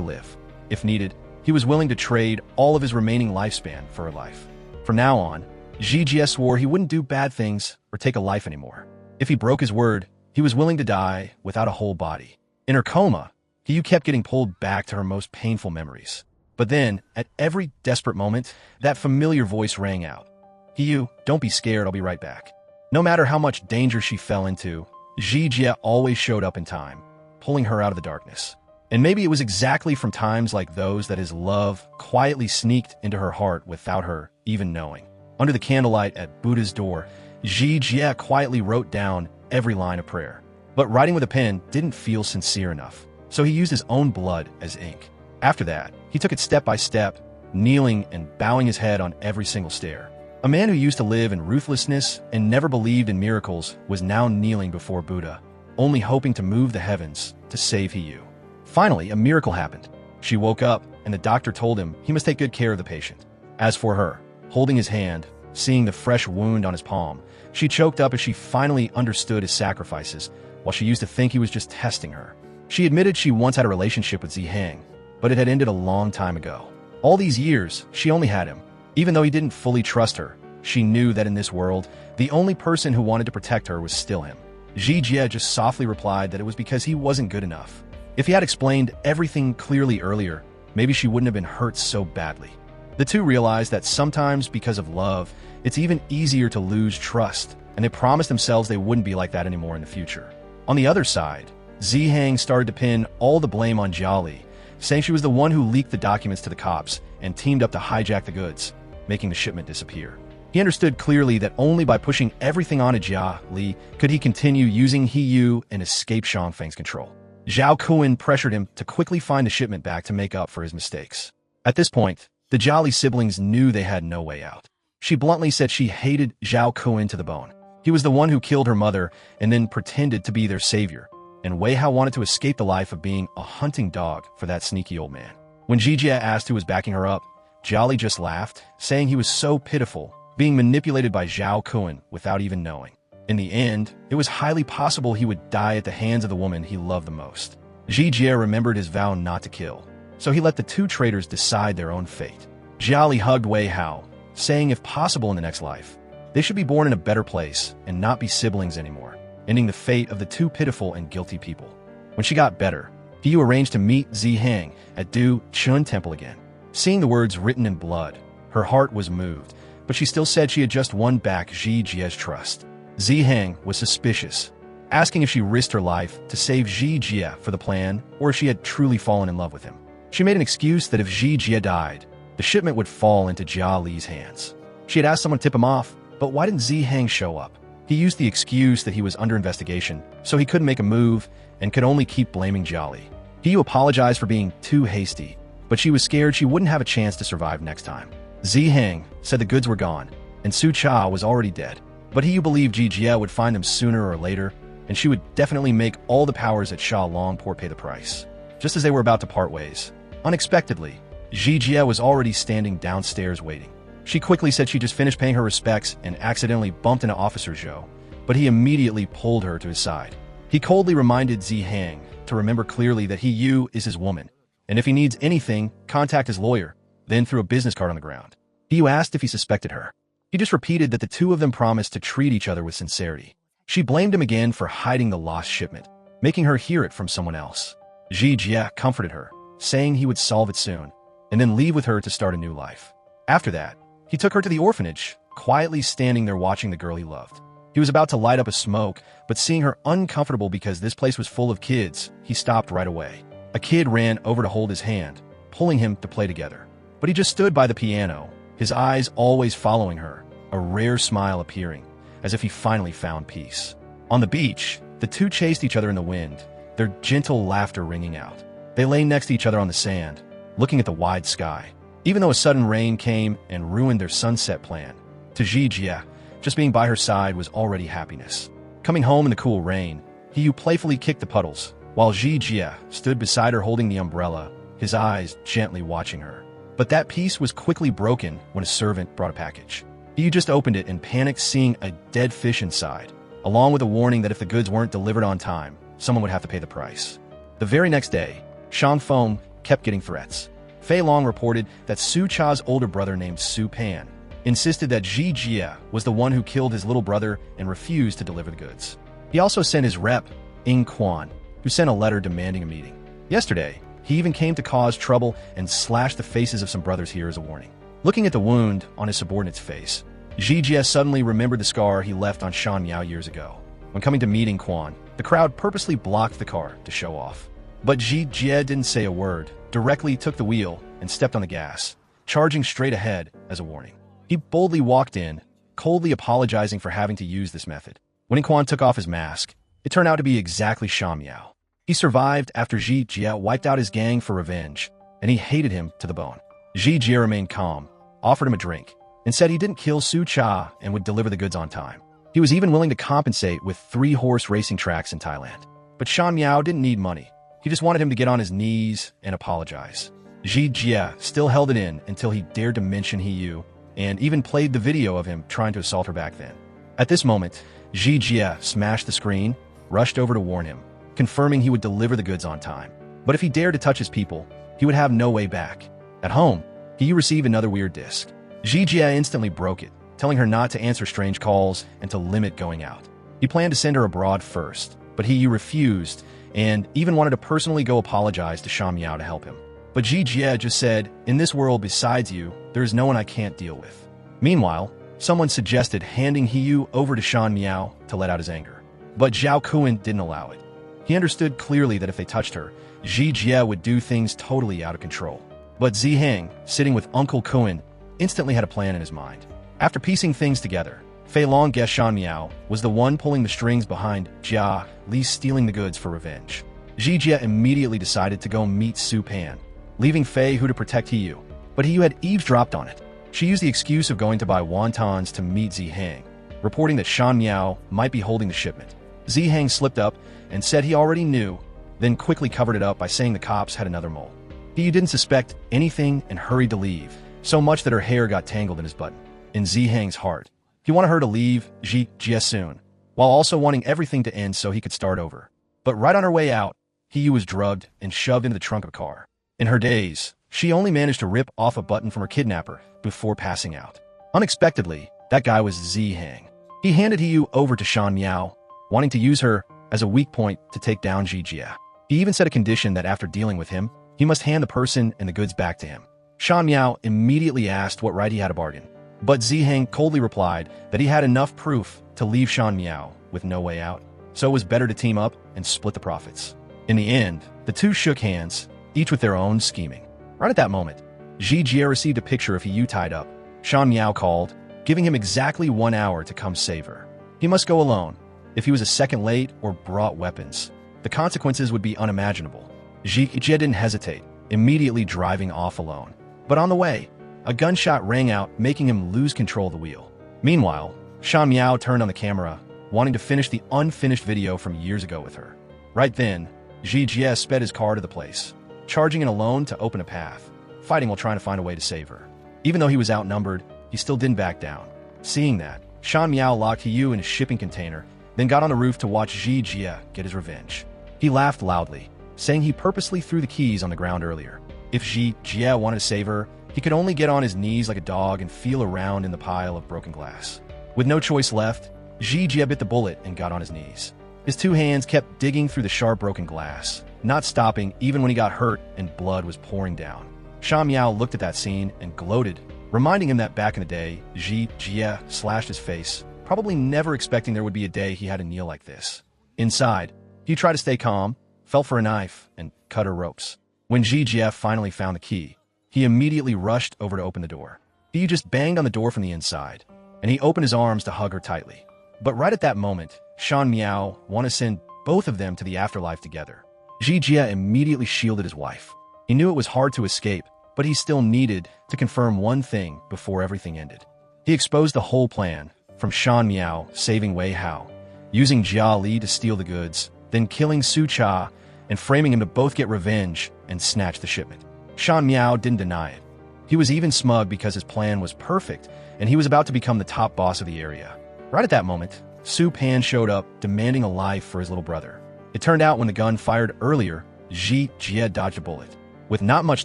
live. If needed, he was willing to trade all of his remaining lifespan for her life. From now on, Ji-jie swore he wouldn't do bad things or take a life anymore. If he broke his word, he was willing to die without a whole body. In her coma, Hee-yu kept getting pulled back to her most painful memories. But then, at every desperate moment, that familiar voice rang out. Hee-yu, don't be scared, I'll be right back. No matter how much danger she fell into, Ji-jie always showed up in time, pulling her out of the darkness. And maybe it was exactly from times like those that his love quietly sneaked into her heart without her even knowing. Under the candlelight at Buddha's door, Ji Jie quietly wrote down every line of prayer. But writing with a pen didn't feel sincere enough, so he used his own blood as ink. After that, he took it step by step, kneeling and bowing his head on every single stair. A man who used to live in ruthlessness and never believed in miracles was now kneeling before Buddha, only hoping to move the heavens to save Hiyu. Finally, a miracle happened. She woke up, and the doctor told him he must take good care of the patient. As for her, holding his hand, seeing the fresh wound on his palm, she choked up as she finally understood his sacrifices, while she used to think he was just testing her. She admitted she once had a relationship with Zihang, but it had ended a long time ago. All these years, she only had him. Even though he didn't fully trust her, she knew that in this world, the only person who wanted to protect her was still him. Ji Jie just softly replied that it was because he wasn't good enough. If he had explained everything clearly earlier, maybe she wouldn't have been hurt so badly. The two realized that sometimes, because of love, it's even easier to lose trust, and they promised themselves they wouldn't be like that anymore in the future. On the other side, Zihang started to pin all the blame on Jiali, saying she was the one who leaked the documents to the cops and teamed up to hijack the goods, making the shipment disappear. He understood clearly that only by pushing everything onto Jia Li could he continue using Hiyu and escape Shangfeng's control. Zhao Kuan pressured him to quickly find the shipment back to make up for his mistakes. At this point, the Jiali siblings knew they had no way out. She bluntly said she hated Zhao Kuan to the bone. He was the one who killed her mother and then pretended to be their savior, and Wei Hao wanted to escape the life of being a hunting dog for that sneaky old man. When Ji Jie asked who was backing her up, Jiali just laughed, saying he was so pitiful, being manipulated by Zhao Kuan without even knowing. In the end, it was highly possible he would die at the hands of the woman he loved the most. Ji Jie remembered his vow not to kill, so he let the two traitors decide their own fate. Jiali hugged Wei Hao, saying if possible in the next life, they should be born in a better place and not be siblings anymore, ending the fate of the two pitiful and guilty people. When she got better, Hiyu arranged to meet Zihang at Du Chun Temple again. Seeing the words written in blood, her heart was moved, but she still said she had just won back Ji Jie's trust. Zihang was suspicious, asking if she risked her life to save Ji Jie for the plan or if she had truly fallen in love with him. She made an excuse that if Ji Jie died, the shipment would fall into Jia Li's hands. She had asked someone to tip him off, but why didn't Zihang show up? He used the excuse that he was under investigation, so he couldn't make a move and could only keep blaming Jiali. Hiyu apologized for being too hasty, but she was scared she wouldn't have a chance to survive next time. Zihang said the goods were gone, and Su Cha was already dead, but Hiyu believed Ji Jie would find them sooner or later, and she would definitely make all the powers at Sha Longport pay the price. Just as they were about to part ways, unexpectedly, Ji Jie was already standing downstairs waiting. She quickly said she just finished paying her respects and accidentally bumped into Officer Zhou, but he immediately pulled her to his side. He coldly reminded Zihang to remember clearly that Hiyu is his woman, and if he needs anything, contact his lawyer, then threw a business card on the ground. Hiyu asked if he suspected her. He just repeated that the two of them promised to treat each other with sincerity. She blamed him again for hiding the lost shipment, making her hear it from someone else. Ji Jie comforted her, saying he would solve it soon, and then leave with her to start a new life. After that, he took her to the orphanage, quietly standing there watching the girl he loved. He was about to light up a smoke, but seeing her uncomfortable because this place was full of kids, he stopped right away. A kid ran over to hold his hand, pulling him to play together. But he just stood by the piano, his eyes always following her, a rare smile appearing, as if he finally found peace. On the beach, the two chased each other in the wind, their gentle laughter ringing out. They lay next to each other on the sand, looking at the wide sky. Even though a sudden rain came and ruined their sunset plan, to Ji Jie, just being by her side was already happiness. Coming home in the cool rain, Hiyu playfully kicked the puddles, while Ji Jie stood beside her holding the umbrella, his eyes gently watching her. But that peace was quickly broken when a servant brought a package. Hiyu just opened it and panicked seeing a dead fish inside, along with a warning that if the goods weren't delivered on time, someone would have to pay the price. The very next day, Shangfeng kept getting threats. Fei Long reported that Su Cha's older brother named Su Pan insisted that Ji Jie was the one who killed his little brother and refused to deliver the goods. He also sent his rep, Ying Quan, who sent a letter demanding a meeting. Yesterday, he even came to cause trouble and slashed the faces of some brothers here as a warning. Looking at the wound on his subordinate's face, Ji Jie suddenly remembered the scar he left on Shan Yao years ago. When coming to meet Ying Quan, the crowd purposely blocked the car to show off. But Ji Jie didn't say a word, directly took the wheel and stepped on the gas, charging straight ahead as a warning. He boldly walked in, coldly apologizing for having to use this method. When Quan took off his mask, it turned out to be exactly Shan Miao. He survived after Ji Jie wiped out his gang for revenge, and he hated him to the bone. Ji Jie remained calm, offered him a drink, and said he didn't kill Su Cha and would deliver the goods on time. He was even willing to compensate with 3-horse racing tracks in Thailand. But Shan Miao didn't need money. He just wanted him to get on his knees and apologize. Ji Jie still held it in until he dared to mention Yu, and even played the video of him trying to assault her back then. At this moment, Ji Jie smashed the screen, rushed over to warn him, confirming he would deliver the goods on time. But if he dared to touch his people, he would have no way back. At home, he received another weird disc. Ji Jie instantly broke it, telling her not to answer strange calls and to limit going out. He planned to send her abroad first, but Yu refused and even wanted to personally go apologize to Shan Miao to help him. But Ji Jie just said, "In this world besides you, there is no one I can't deal with." Meanwhile, someone suggested handing Yu over to Shan Miao to let out his anger. But Zhao Kun didn't allow it. He understood clearly that if they touched her, Ji Jie would do things totally out of control. But Ziheng, sitting with Uncle Kun, instantly had a plan in his mind. After piecing things together, Fei Long guessed Shan Miao was the one pulling the strings behind Jia Li stealing the goods for revenge. Ji Jie immediately decided to go meet Su Pan, leaving Fei Hu to protect Yu. But Yu had eavesdropped on it. She used the excuse of going to buy wontons to meet Ziheng, reporting that Shan Miao might be holding the shipment. Ziheng slipped up and said he already knew, then quickly covered it up by saying the cops had another mole. Yu didn't suspect anything and hurried to leave, so much that her hair got tangled in his button. In Ziheng's heart, he wanted her to leave Ji Jie soon, while also wanting everything to end so he could start over. But right on her way out, Yu was drugged and shoved into the trunk of a car. In her daze, she only managed to rip off a button from her kidnapper before passing out. Unexpectedly, that guy was Ziheng. He handed Yu over to Shan Miao, wanting to use her as a weak point to take down Ji Jie. He even set a condition that after dealing with him, he must hand the person and the goods back to him. Shan Miao immediately asked what right he had to bargain. But Ziheng coldly replied that he had enough proof to leave Shan Miao with no way out, so it was better to team up and split the profits. In the end, the two shook hands, each with their own scheming. Right at that moment, Ji Jie received a picture of Yu tied up. Shan Miao called, giving him exactly 1 hour to come save her. He must go alone. If he was a second late or brought weapons, the consequences would be unimaginable. Ji Jie didn't hesitate, immediately driving off alone. But on the way, a gunshot rang out, making him lose control of the wheel. Meanwhile, Shan Miao turned on the camera, wanting to finish the unfinished video from years ago with her. Right then, Ji Jie sped his car to the place, charging in alone to open a path, fighting while trying to find a way to save her. Even though he was outnumbered, he still didn't back down. Seeing that, Shan Miao locked Yu in a shipping container, then got on the roof to watch Ji Jie get his revenge. He laughed loudly, saying he purposely threw the keys on the ground earlier. If Ji Jie wanted to save her, he could only get on his knees like a dog and feel around in the pile of broken glass. With no choice left, Ji Jie bit the bullet and got on his knees. His 2 hands kept digging through the sharp broken glass, not stopping even when he got hurt and blood was pouring down. Shan Miao looked at that scene and gloated, reminding him that back in the day, Ji Jie slashed his face, probably never expecting there would be a day he had to kneel like this. Inside, he tried to stay calm, felt for a knife, and cut her ropes. When Ji Jie finally found the key, he immediately rushed over to open the door. He just banged on the door from the inside, and he opened his arms to hug her tightly. But right at that moment, Shan Miao wanted to send both of them to the afterlife together. Ji Jie immediately shielded his wife. He knew it was hard to escape, but he still needed to confirm one thing before everything ended. He exposed the whole plan, from Shan Miao saving Wei Hao, using Jia Li to steal the goods, then killing Su Cha, and framing him to both get revenge and snatch the shipment. Shan Miao didn't deny it. He was even smug because his plan was perfect, and he was about to become the top boss of the area. Right at that moment, Su Pan showed up, demanding a life for his little brother. It turned out when the gun fired earlier, Ji Jie dodged a bullet. With not much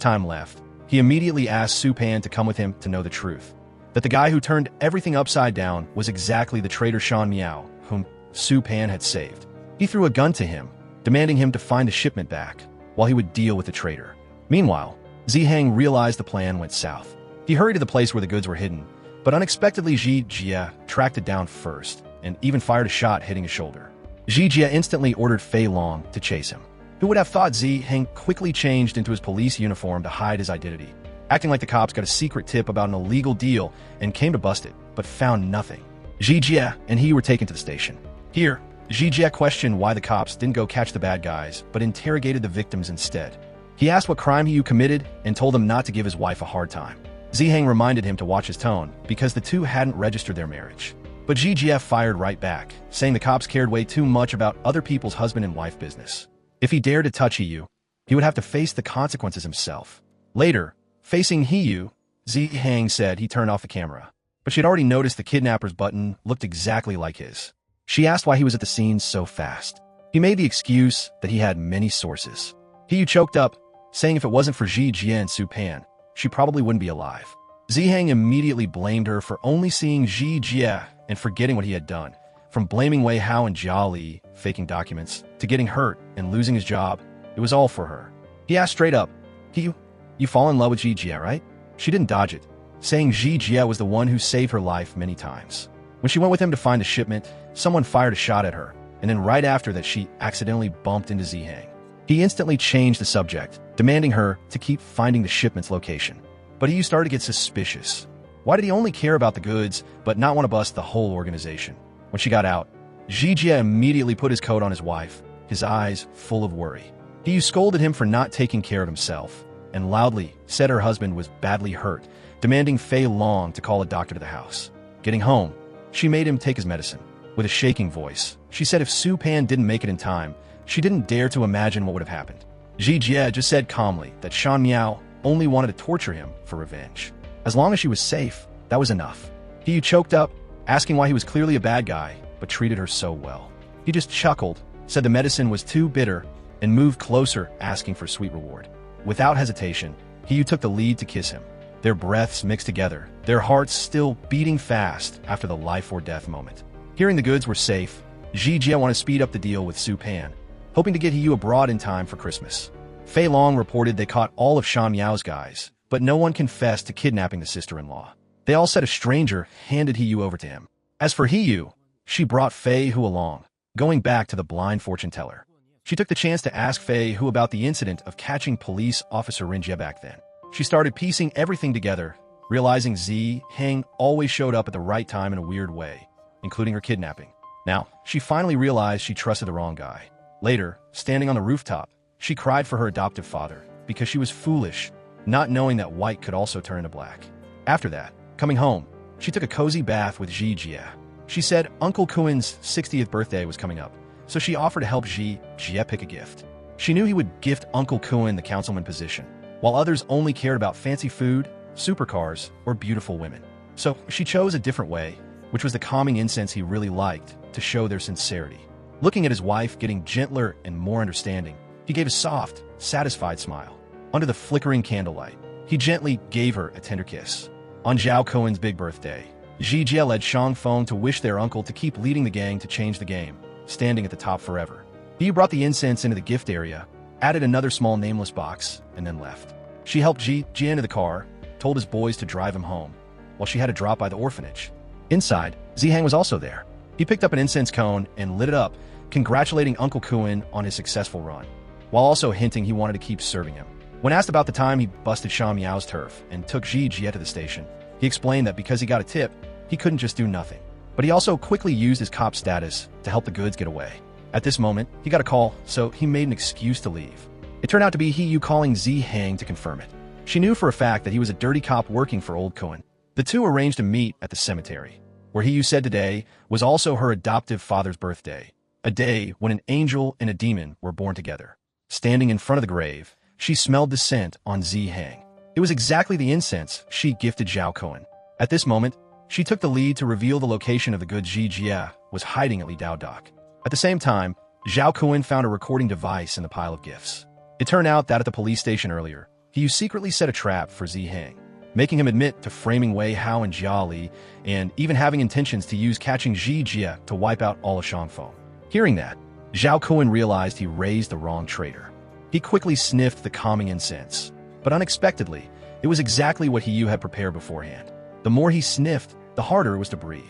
time left, he immediately asked Su Pan to come with him to know the truth, that the guy who turned everything upside down was exactly the traitor Shan Miao, whom Su Pan had saved. He threw a gun to him, demanding him to find the shipment back, while he would deal with the traitor. Meanwhile, Ziheng realized the plan went south. He hurried to the place where the goods were hidden, but unexpectedly Ji Jie tracked it down first, and even fired a shot hitting his shoulder. Ji Jie instantly ordered Fei Long to chase him. Who would have thought Zi Heng quickly changed into his police uniform to hide his identity, acting like the cops got a secret tip about an illegal deal and came to bust it, but found nothing. Ji Jie and he were taken to the station. Here, Ji Jie questioned why the cops didn't go catch the bad guys, but interrogated the victims instead. He asked what crime he committed and told them not to give his wife a hard time. Zi Heng reminded him to watch his tone because the two hadn't registered their marriage. But Ji Jie fired right back, saying the cops cared way too much about other people's husband and wife business. If he dared to touch Hiyu, he would have to face the consequences himself. Later, facing Hiyu, Zi Heng said he turned off the camera, but she'd already noticed the kidnapper's button looked exactly like his. She asked why he was at the scene so fast. He made the excuse that he had many sources. Hiyu choked up, saying if it wasn't for Ji Jie and Su Pan, she probably wouldn't be alive. Zi Heng immediately blamed her for only seeing Ji Jie and forgetting what he had done. From blaming Wei Hao and Jia Li, faking documents, to getting hurt and losing his job, it was all for her. He asked straight up, you fall in love with Ji Jie, right? She didn't dodge it, saying Ji Jie was the one who saved her life many times. When she went with him to find a shipment, someone fired a shot at her, and then right after that she accidentally bumped into Zi Heng. He instantly changed the subject, demanding her to keep finding the shipment's location. But he started to get suspicious. Why did he only care about the goods, but not want to bust the whole organization? When she got out, Ji Jie immediately put his coat on his wife, his eyes full of worry. He scolded him for not taking care of himself, and loudly said her husband was badly hurt, demanding Fei Long to call a doctor to the house. Getting home, she made him take his medicine. With a shaking voice, she said if Su Pan didn't make it in time, she didn't dare to imagine what would have happened. Ji Jie just said calmly that Shan Miao only wanted to torture him for revenge. As long as she was safe, that was enough. He choked up, asking why he was clearly a bad guy, but treated her so well. He just chuckled, said the medicine was too bitter, and moved closer, asking for sweet reward. Without hesitation, Hiyu took the lead to kiss him. Their breaths mixed together, their hearts still beating fast after the life-or-death moment. Hearing the goods were safe, Ji Jie wanted to speed up the deal with Su Pan, hoping to get Hiyu abroad in time for Christmas. Fei Long reported they caught all of Shan Miao's guys, but no one confessed to kidnapping the sister-in-law. They all said a stranger handed Hiyu over to him. As for Hiyu, she brought Fei Hu along, going back to the blind fortune teller. She took the chance to ask Fei Hu about the incident of catching police officer Rin Jie back then. She started piecing everything together, realizing Zi Heng always showed up at the right time in a weird way, including her kidnapping. Now, she finally realized she trusted the wrong guy. Later, standing on the rooftop, she cried for her adoptive father because she was foolish, not knowing that white could also turn into black. After that, coming home, she took a cozy bath with Ji Jie. She said Uncle Kuin's 60th birthday was coming up, so she offered to help Ji Jie pick a gift. She knew he would gift Uncle Kuin the councilman position, while others only cared about fancy food, supercars, or beautiful women. So she chose a different way, which was the calming incense he really liked, to show their sincerity. Looking at his wife getting gentler and more understanding, he gave a soft, satisfied smile. Under the flickering candlelight, he gently gave her a tender kiss. On Zhao Cohen's big birthday, Ji Jie led Shang Feng to wish their uncle to keep leading the gang to change the game, standing at the top forever. He brought the incense into the gift area, added another small nameless box, and then left. She helped Ji Jie into the car, told his boys to drive him home, while she had to drop by the orphanage. Inside, Zi Heng was also there. He picked up an incense cone and lit it up, congratulating Uncle Kuin on his successful run, while also hinting he wanted to keep serving him. When asked about the time he busted Shan Miao's turf and took Ji Jie to the station, he explained that because he got a tip, he couldn't just do nothing. But he also quickly used his cop status to help the goods get away. At this moment, he got a call, so he made an excuse to leave. It turned out to be Hiyu calling Zi Heng to confirm it. She knew for a fact that he was a dirty cop working for old Kuin. The two arranged to meet at the cemetery, where Hiyu said today was also her adoptive father's birthday, a day when an angel and a demon were born together. Standing in front of the grave, she smelled the scent on Zi Heng. It was exactly the incense she gifted Zhao Kuin. At this moment, she took the lead to reveal the location of the good Ji Jie was hiding at Li Dao Dock. At the same time, Zhao Kuin found a recording device in the pile of gifts. It turned out that at the police station earlier, Hiyu secretly set a trap for Zi Heng, making him admit to framing Wei Hao and Jia Li, and even having intentions to use catching Ji Jie to wipe out all of Shangfeng. Hearing that, Zhao Kuin realized he raised the wrong traitor. He quickly sniffed the calming incense, but unexpectedly, it was exactly what Hiyu had prepared beforehand. The more he sniffed, the harder it was to breathe.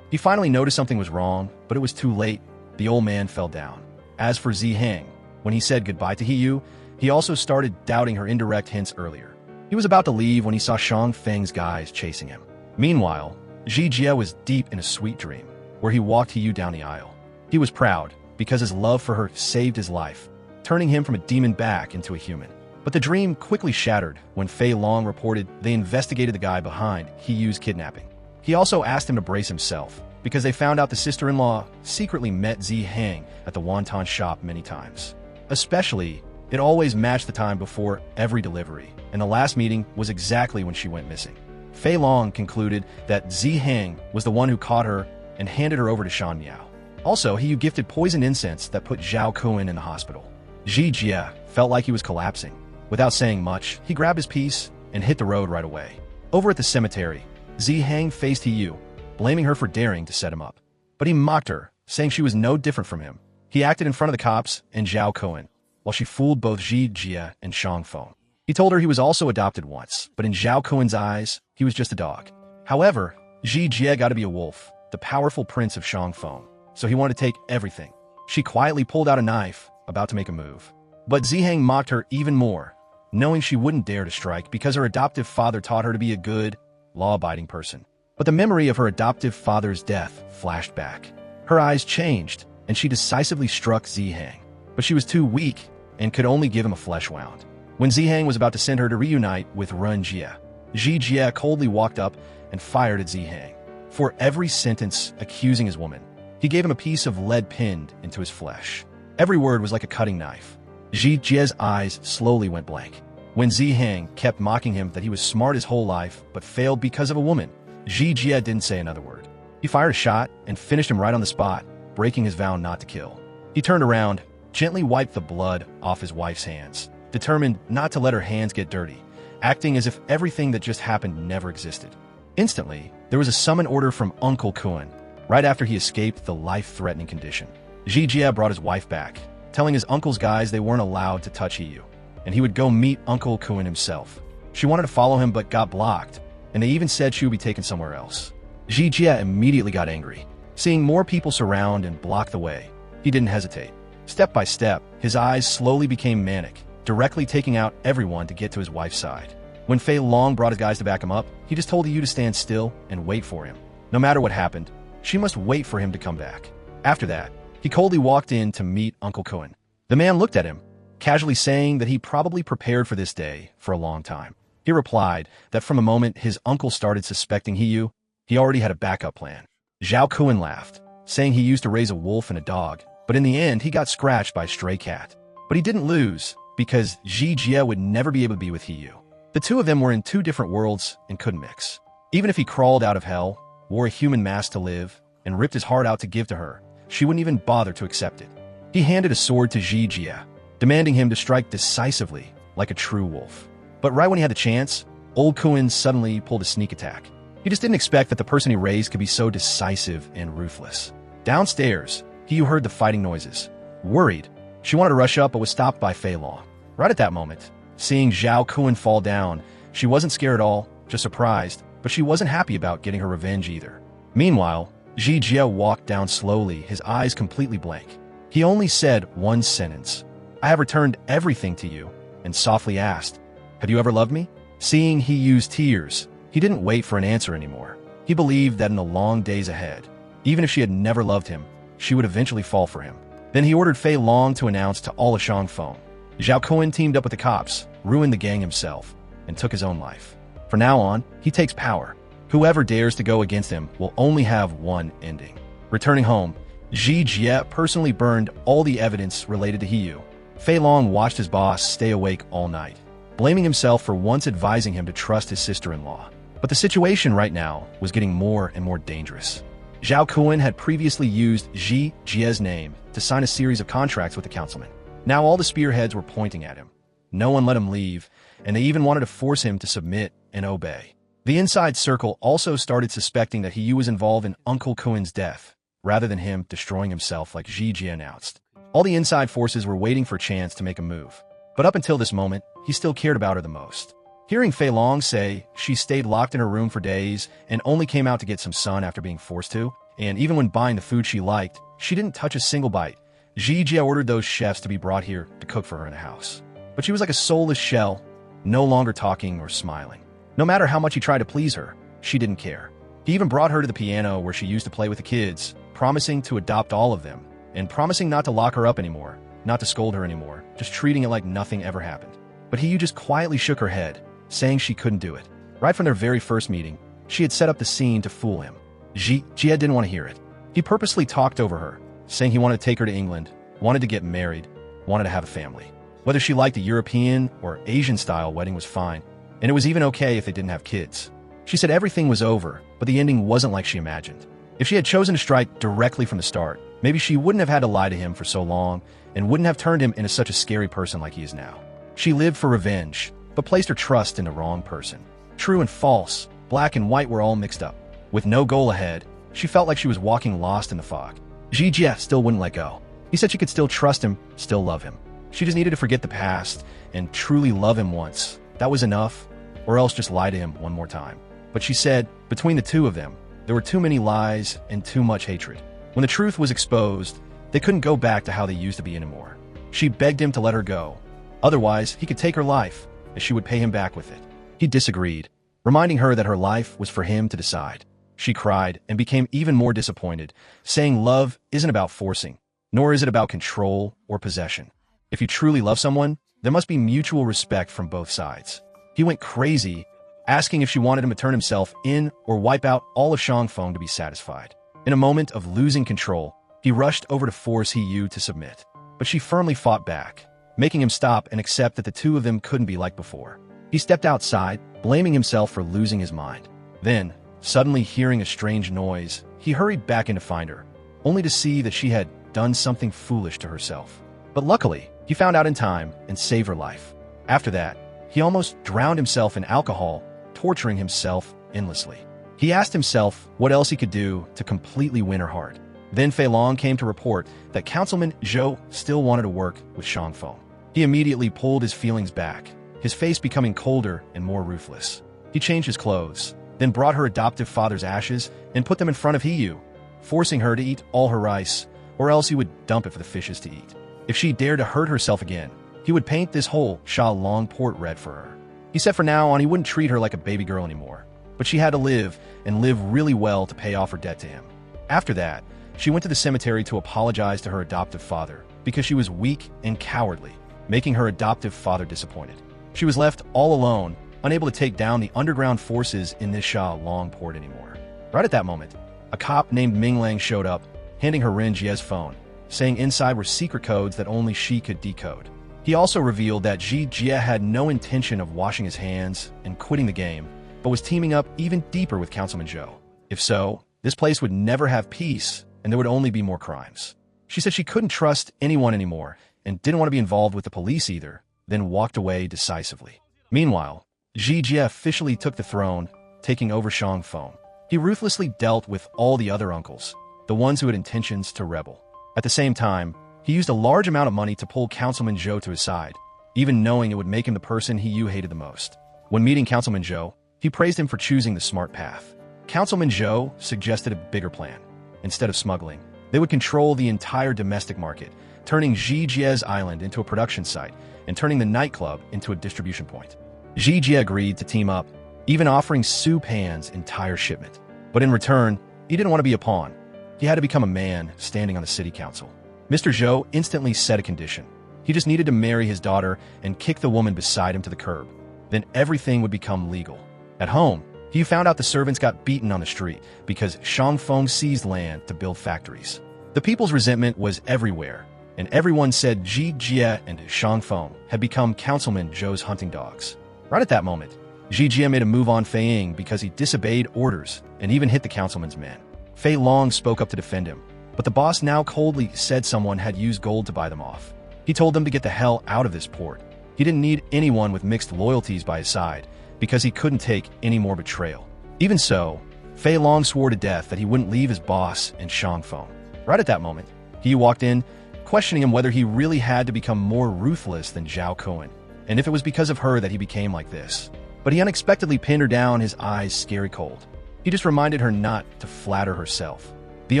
He finally noticed something was wrong, but it was too late. The old man fell down. As for Zi Heng, When he said goodbye to Hiyu, he also started doubting her indirect hints earlier. He was about to leave when he saw Shang Feng's guys chasing him. Meanwhile, Ji Jie was deep in a sweet dream, where he walked Hiyu down the aisle. He was proud, because his love for her saved his life, turning him from a demon back into a human. But the dream quickly shattered when Fei Long reported they investigated the guy behind Hiyu's kidnapping. He also asked him to brace himself, because they found out the sister-in-law secretly met Zi Hang at the wonton shop many times. Especially, it always matched the time before every delivery, and the last meeting was exactly when she went missing. Fei Long concluded that Zi Hang was the one who caught her and handed her over to Shan Miao. Also, Hiyu gifted poison incense that put Zhao Kun in the hospital. Ji Jie felt like he was collapsing. Without saying much, he grabbed his piece and hit the road right away. Over at the cemetery, Zi Hang faced Hiyu, blaming her for daring to set him up. But he mocked her, saying she was no different from him. He acted in front of the cops and Zhao Kun, while she fooled both Ji Jie and Shang Feng. He told her he was also adopted once, but in Zhao Kun's eyes, he was just a dog. However, Ji Jie got to be a wolf, the powerful prince of Shang Feng, so he wanted to take everything. She quietly pulled out a knife, about to make a move. But Zi Hang mocked her even more, knowing she wouldn't dare to strike because her adoptive father taught her to be a good, law-abiding person. But the memory of her adoptive father's death flashed back. Her eyes changed, and she decisively struck Zi Hang. But she was too weak and could only give him a flesh wound. When Zi Hang was about to send her to reunite with Run Jie, Ji Jie coldly walked up and fired at Zi Hang. For every sentence accusing his woman, he gave him a piece of lead pinned into his flesh. Every word was like a cutting knife. Ji Jie's eyes slowly went blank. When Zi Hang kept mocking him that he was smart his whole life but failed because of a woman, Ji Jie didn't say another word. He fired a shot and finished him right on the spot, breaking his vow not to kill. He turned around, gently wiped the blood off his wife's hands, determined not to let her hands get dirty, acting as if everything that just happened never existed. Instantly, there was a summon order from Uncle Kun, right after he escaped the life-threatening condition. Ji Jie brought his wife back, telling his uncle's guys they weren't allowed to touch Hiyu, and he would go meet Uncle Kun himself. She wanted to follow him but got blocked, and they even said she would be taken somewhere else. Ji Jie immediately got angry. Seeing more people surround and block the way, he didn't hesitate. Step by step, his eyes slowly became manic, directly taking out everyone to get to his wife's side. When Fei Long brought his guys to back him up, he just told Hiyu to stand still and wait for him. No matter what happened, she must wait for him to come back. After that, he coldly walked in to meet Uncle Kun. The man looked at him, casually saying that he probably prepared for this day for a long time. He replied that from the moment his uncle started suspecting Hiyu, he already had a backup plan. Zhao Kun laughed, saying he used to raise a wolf and a dog, but in the end he got scratched by a stray cat. But he didn't lose, because Ji Jie would never be able to be with Hiyu. The two of them were in two different worlds and couldn't mix. Even if he crawled out of hell, wore a human mask to live, and ripped his heart out to give to her, she wouldn't even bother to accept it. He handed a sword to Ji Jie, demanding him to strike decisively, like a true wolf. But right when he had the chance, old Kun suddenly pulled a sneak attack. He just didn't expect that the person he raised could be so decisive and ruthless. Downstairs, Hiyu heard the fighting noises. Worried, she wanted to rush up but was stopped by Fei Long. Right at that moment, seeing Zhao Kun fall down, she wasn't scared at all, just surprised, but she wasn't happy about getting her revenge either. Meanwhile, Ji Jie walked down slowly, his eyes completely blank. He only said one sentence, "I have returned everything to you," and softly asked, "Have you ever loved me?" Seeing Hiyu's tears, he didn't wait for an answer anymore. He believed that in the long days ahead, even if she had never loved him, she would eventually fall for him. Then he ordered Fei Long to announce to all of Shangfeng. Zhao Kun teamed up with the cops, ruined the gang himself, and took his own life. From now on, he takes power. Whoever dares to go against him will only have one ending. Returning home, Ji Jie personally burned all the evidence related to Hiyu. Fei Long watched his boss stay awake all night, blaming himself for once advising him to trust his sister-in-law. But the situation right now was getting more and more dangerous. Zhao Kun had previously used Ji Jie's name to sign a series of contracts with the councilman. Now all the spearheads were pointing at him. No one let him leave, and they even wanted to force him to submit and obey. The inside circle also started suspecting that Hiyu was involved in Uncle Kun's death, rather than him destroying himself like Ji Jie announced. All the inside forces were waiting for a chance to make a move. But up until this moment, he still cared about her the most. Hearing Fei Long say she stayed locked in her room for days and only came out to get some sun after being forced to, and even when buying the food she liked, she didn't touch a single bite, Jia ordered those chefs to be brought here to cook for her in the house. But she was like a soulless shell, no longer talking or smiling. No matter how much he tried to please her, she didn't care. He even brought her to the piano where she used to play with the kids, promising to adopt all of them, and promising not to lock her up anymore, not to scold her anymore, just treating it like nothing ever happened. But He just quietly shook her head, saying she couldn't do it. Right from their very first meeting, she had set up the scene to fool him. Jia didn't want to hear it. He purposely talked over her, saying he wanted to take her to England, wanted to get married, wanted to have a family. Whether she liked a European or Asian-style wedding was fine, and it was even okay if they didn't have kids. She said everything was over, but the ending wasn't like she imagined. If she had chosen to strike directly from the start, maybe she wouldn't have had to lie to him for so long and wouldn't have turned him into such a scary person like he is now. She lived for revenge, but placed her trust in the wrong person. True and false, black and white were all mixed up. With no goal ahead, she felt like she was walking lost in the fog. Jia still wouldn't let go. He said she could still trust him, still love him. She just needed to forget the past and truly love him once. That was enough, or else just lie to him one more time. But she said, between the two of them, there were too many lies and too much hatred. When the truth was exposed, they couldn't go back to how they used to be anymore. She begged him to let her go. Otherwise, he could take her life, as she would pay him back with it. He disagreed, reminding her that her life was for him to decide. She cried and became even more disappointed, saying love isn't about forcing, nor is it about control or possession. If you truly love someone, there must be mutual respect from both sides. He went crazy, asking if she wanted him to turn himself in or wipe out all of Shangfeng to be satisfied. In a moment of losing control, he rushed over to force He to submit. But she firmly fought back, making him stop and accept that the two of them couldn't be like before. He stepped outside, blaming himself for losing his mind. Then, suddenly hearing a strange noise, he hurried back in to find her, only to see that she had done something foolish to herself. But luckily, he found out in time and saved her life. After that, he almost drowned himself in alcohol, torturing himself endlessly. He asked himself what else he could do to completely win her heart. Then Fei Long came to report that Councilman Zhou still wanted to work with Shangfeng. He immediately pulled his feelings back, his face becoming colder and more ruthless. He changed his clothes, then brought her adoptive father's ashes and put them in front of He, forcing her to eat all her rice, or else he would dump it for the fishes to eat. If she dared to hurt herself again, he would paint this whole Sha Long port red for her. He said from now on he wouldn't treat her like a baby girl anymore, but she had to live, and live really well to pay off her debt to him. After that, she went to the cemetery to apologize to her adoptive father because she was weak and cowardly, making her adoptive father disappointed. She was left all alone, unable to take down the underground forces in this Sha Long port anymore. Right at that moment, a cop named Ming Lang showed up, handing her Ren Jie's phone, saying inside were secret codes that only she could decode. He also revealed that Jia had no intention of washing his hands and quitting the game, but was teaming up even deeper with Councilman Zhou. If so, this place would never have peace, and there would only be more crimes. She said she couldn't trust anyone anymore, and didn't want to be involved with the police either, then walked away decisively. Meanwhile, Jia officially took the throne, taking over Shangfeng. He ruthlessly dealt with all the other uncles, the ones who had intentions to rebel. At the same time, he used a large amount of money to pull Councilman Zhou to his side, even knowing it would make him the person He hated the most. When meeting Councilman Zhou, he praised him for choosing the smart path. Councilman Zhou suggested a bigger plan. Instead of smuggling, they would control the entire domestic market, turning Jia's island into a production site and turning the nightclub into a distribution point. Jia agreed to team up, even offering Su Pan's entire shipment. But in return, he didn't want to be a pawn. He had to become a man standing on the city council. Mr. Zhou instantly set a condition. He just needed to marry his daughter and kick the woman beside him to the curb. Then everything would become legal. At home, he found out the servants got beaten on the street because Shangfeng seized land to build factories. The people's resentment was everywhere, and everyone said Jia and Shangfeng had become Councilman Zhou's hunting dogs. Right at that moment, Jia made a move on Fei Ying because he disobeyed orders and even hit the councilman's men. Fei Long spoke up to defend him, but the boss now coldly said someone had used gold to buy them off. He told them to get the hell out of this port. He didn't need anyone with mixed loyalties by his side because he couldn't take any more betrayal. Even so, Fei Long swore to death that he wouldn't leave his boss in Shangfeng. Right at that moment, he walked in, questioning him whether he really had to become more ruthless than Zhao Cohen, and if it was because of her that he became like this. But he unexpectedly pinned her down, his eyes scary cold. He just reminded her not to flatter herself. The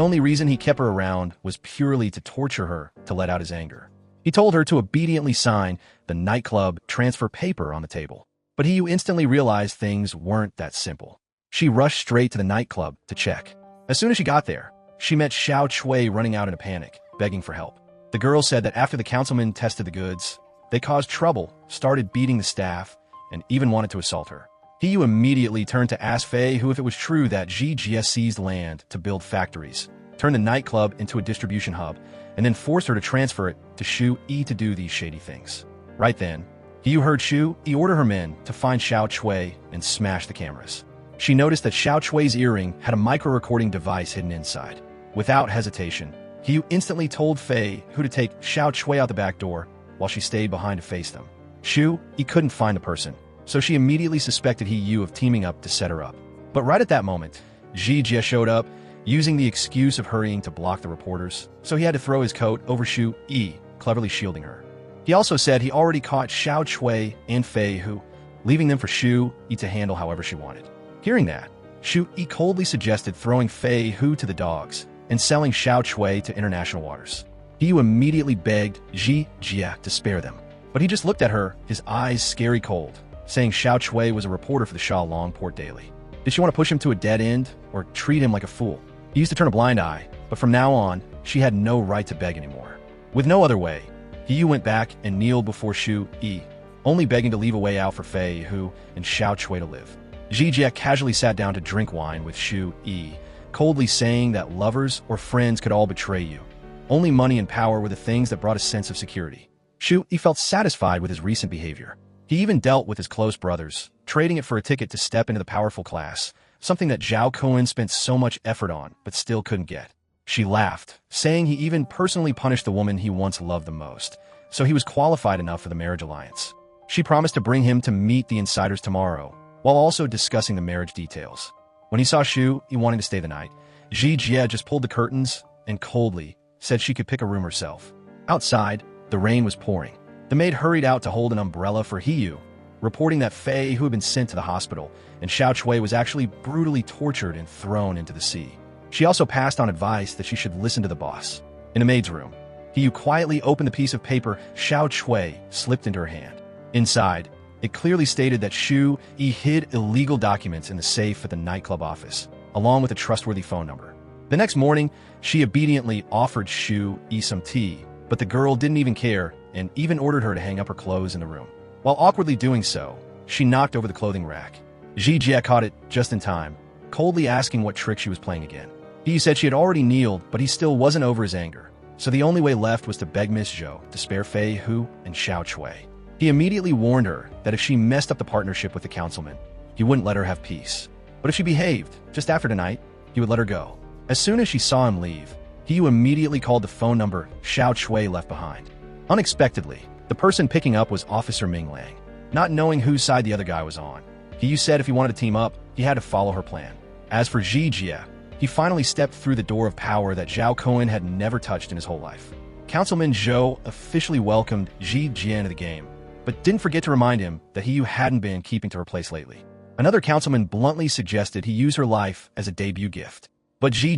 only reason he kept her around was purely to torture her to let out his anger. He told her to obediently sign the nightclub transfer paper on the table. But Hiyu instantly realized things weren't that simple. She rushed straight to the nightclub to check. As soon as she got there, she met Xiao Chui running out in a panic, begging for help. The girl said that after the councilman tested the goods, they caused trouble, started beating the staff, and even wanted to assault her. Hiyu immediately turned to ask Fei Hu if it was true that Jie seized land to build factories, turned the nightclub into a distribution hub, and then forced her to transfer it to Shu Yi to do these shady things. Right then, Hiyu heard Shu Yi order her men to find Xiao Chui and smash the cameras. She noticed that Xiao Chui's earring had a micro-recording device hidden inside. Without hesitation, Hiyu instantly told Fei Hu to take Xiao Chui out the back door while she stayed behind to face them. Shu Yi couldn't find the person, so she immediately suspected Hiyu of teaming up to set her up. But right at that moment, Jie showed up, using the excuse of hurrying to block the reporters, so he had to throw his coat over Shu Yi, cleverly shielding her. He also said he already caught Xiao Chui and Fei Hu, leaving them for Shu Yi to handle however she wanted. Hearing that, Shu Yi coldly suggested throwing Fei Hu to the dogs and selling Xiao Chui to international waters. Hiyu immediately begged Jie to spare them, but he just looked at her, his eyes scary cold, saying Xiao Chui was a reporter for the Shalong Port Daily. Did she want to push him to a dead end or treat him like a fool? He used to turn a blind eye, but from now on, she had no right to beg anymore. With no other way, Hiyu went back and kneeled before Shu Yi, only begging to leave a way out for Fei Hu and Xiao Chui to live. Jie casually sat down to drink wine with Shu Yi, coldly saying that lovers or friends could all betray you. Only money and power were the things that brought a sense of security. Shu Yi felt satisfied with his recent behavior. He even dealt with his close brothers, trading it for a ticket to step into the powerful class, something that Zhao Cohen spent so much effort on but still couldn't get. She laughed, saying he even personally punished the woman he once loved the most, so he was qualified enough for the marriage alliance. She promised to bring him to meet the insiders tomorrow, while also discussing the marriage details. When he saw Shu Yi wanting to stay the night, Jie just pulled the curtains and coldly said she could pick a room herself. Outside, the rain was pouring. The maid hurried out to hold an umbrella for Hiyu, reporting that Fei Hu had been sent to the hospital, and Xiao Chui was actually brutally tortured and thrown into the sea. She also passed on advice that she should listen to the boss. In a maid's room, Hiyu quietly opened the piece of paper Xiao Chui slipped into her hand. Inside, it clearly stated that Shu Yi hid illegal documents in the safe at the nightclub office, along with a trustworthy phone number. The next morning, she obediently offered Shu Yi some tea, but the girl didn't even care and even ordered her to hang up her clothes in the room. While awkwardly doing so, she knocked over the clothing rack. Jie caught it just in time, coldly asking what trick she was playing again. He said she had already kneeled, but he still wasn't over his anger, so the only way left was to beg Miss Zhou to spare Fei Hu and Xiao Chui. He immediately warned her that if she messed up the partnership with the councilman, he wouldn't let her have peace. But if she behaved, just after tonight, he would let her go. As soon as she saw him leave, Hiyu immediately called the phone number Xiao Chui left behind. Unexpectedly, the person picking up was Officer Ming Lang. Not knowing whose side the other guy was on, Hiyu said if he wanted to team up, he had to follow her plan. As for Jie, he finally stepped through the door of power that Zhao Cohen had never touched in his whole life. Councilman Zhou officially welcomed Jie into the game, but didn't forget to remind him that Hiyu hadn't been keeping to her place lately. Another councilman bluntly suggested he use her life as a debut gift, but Jie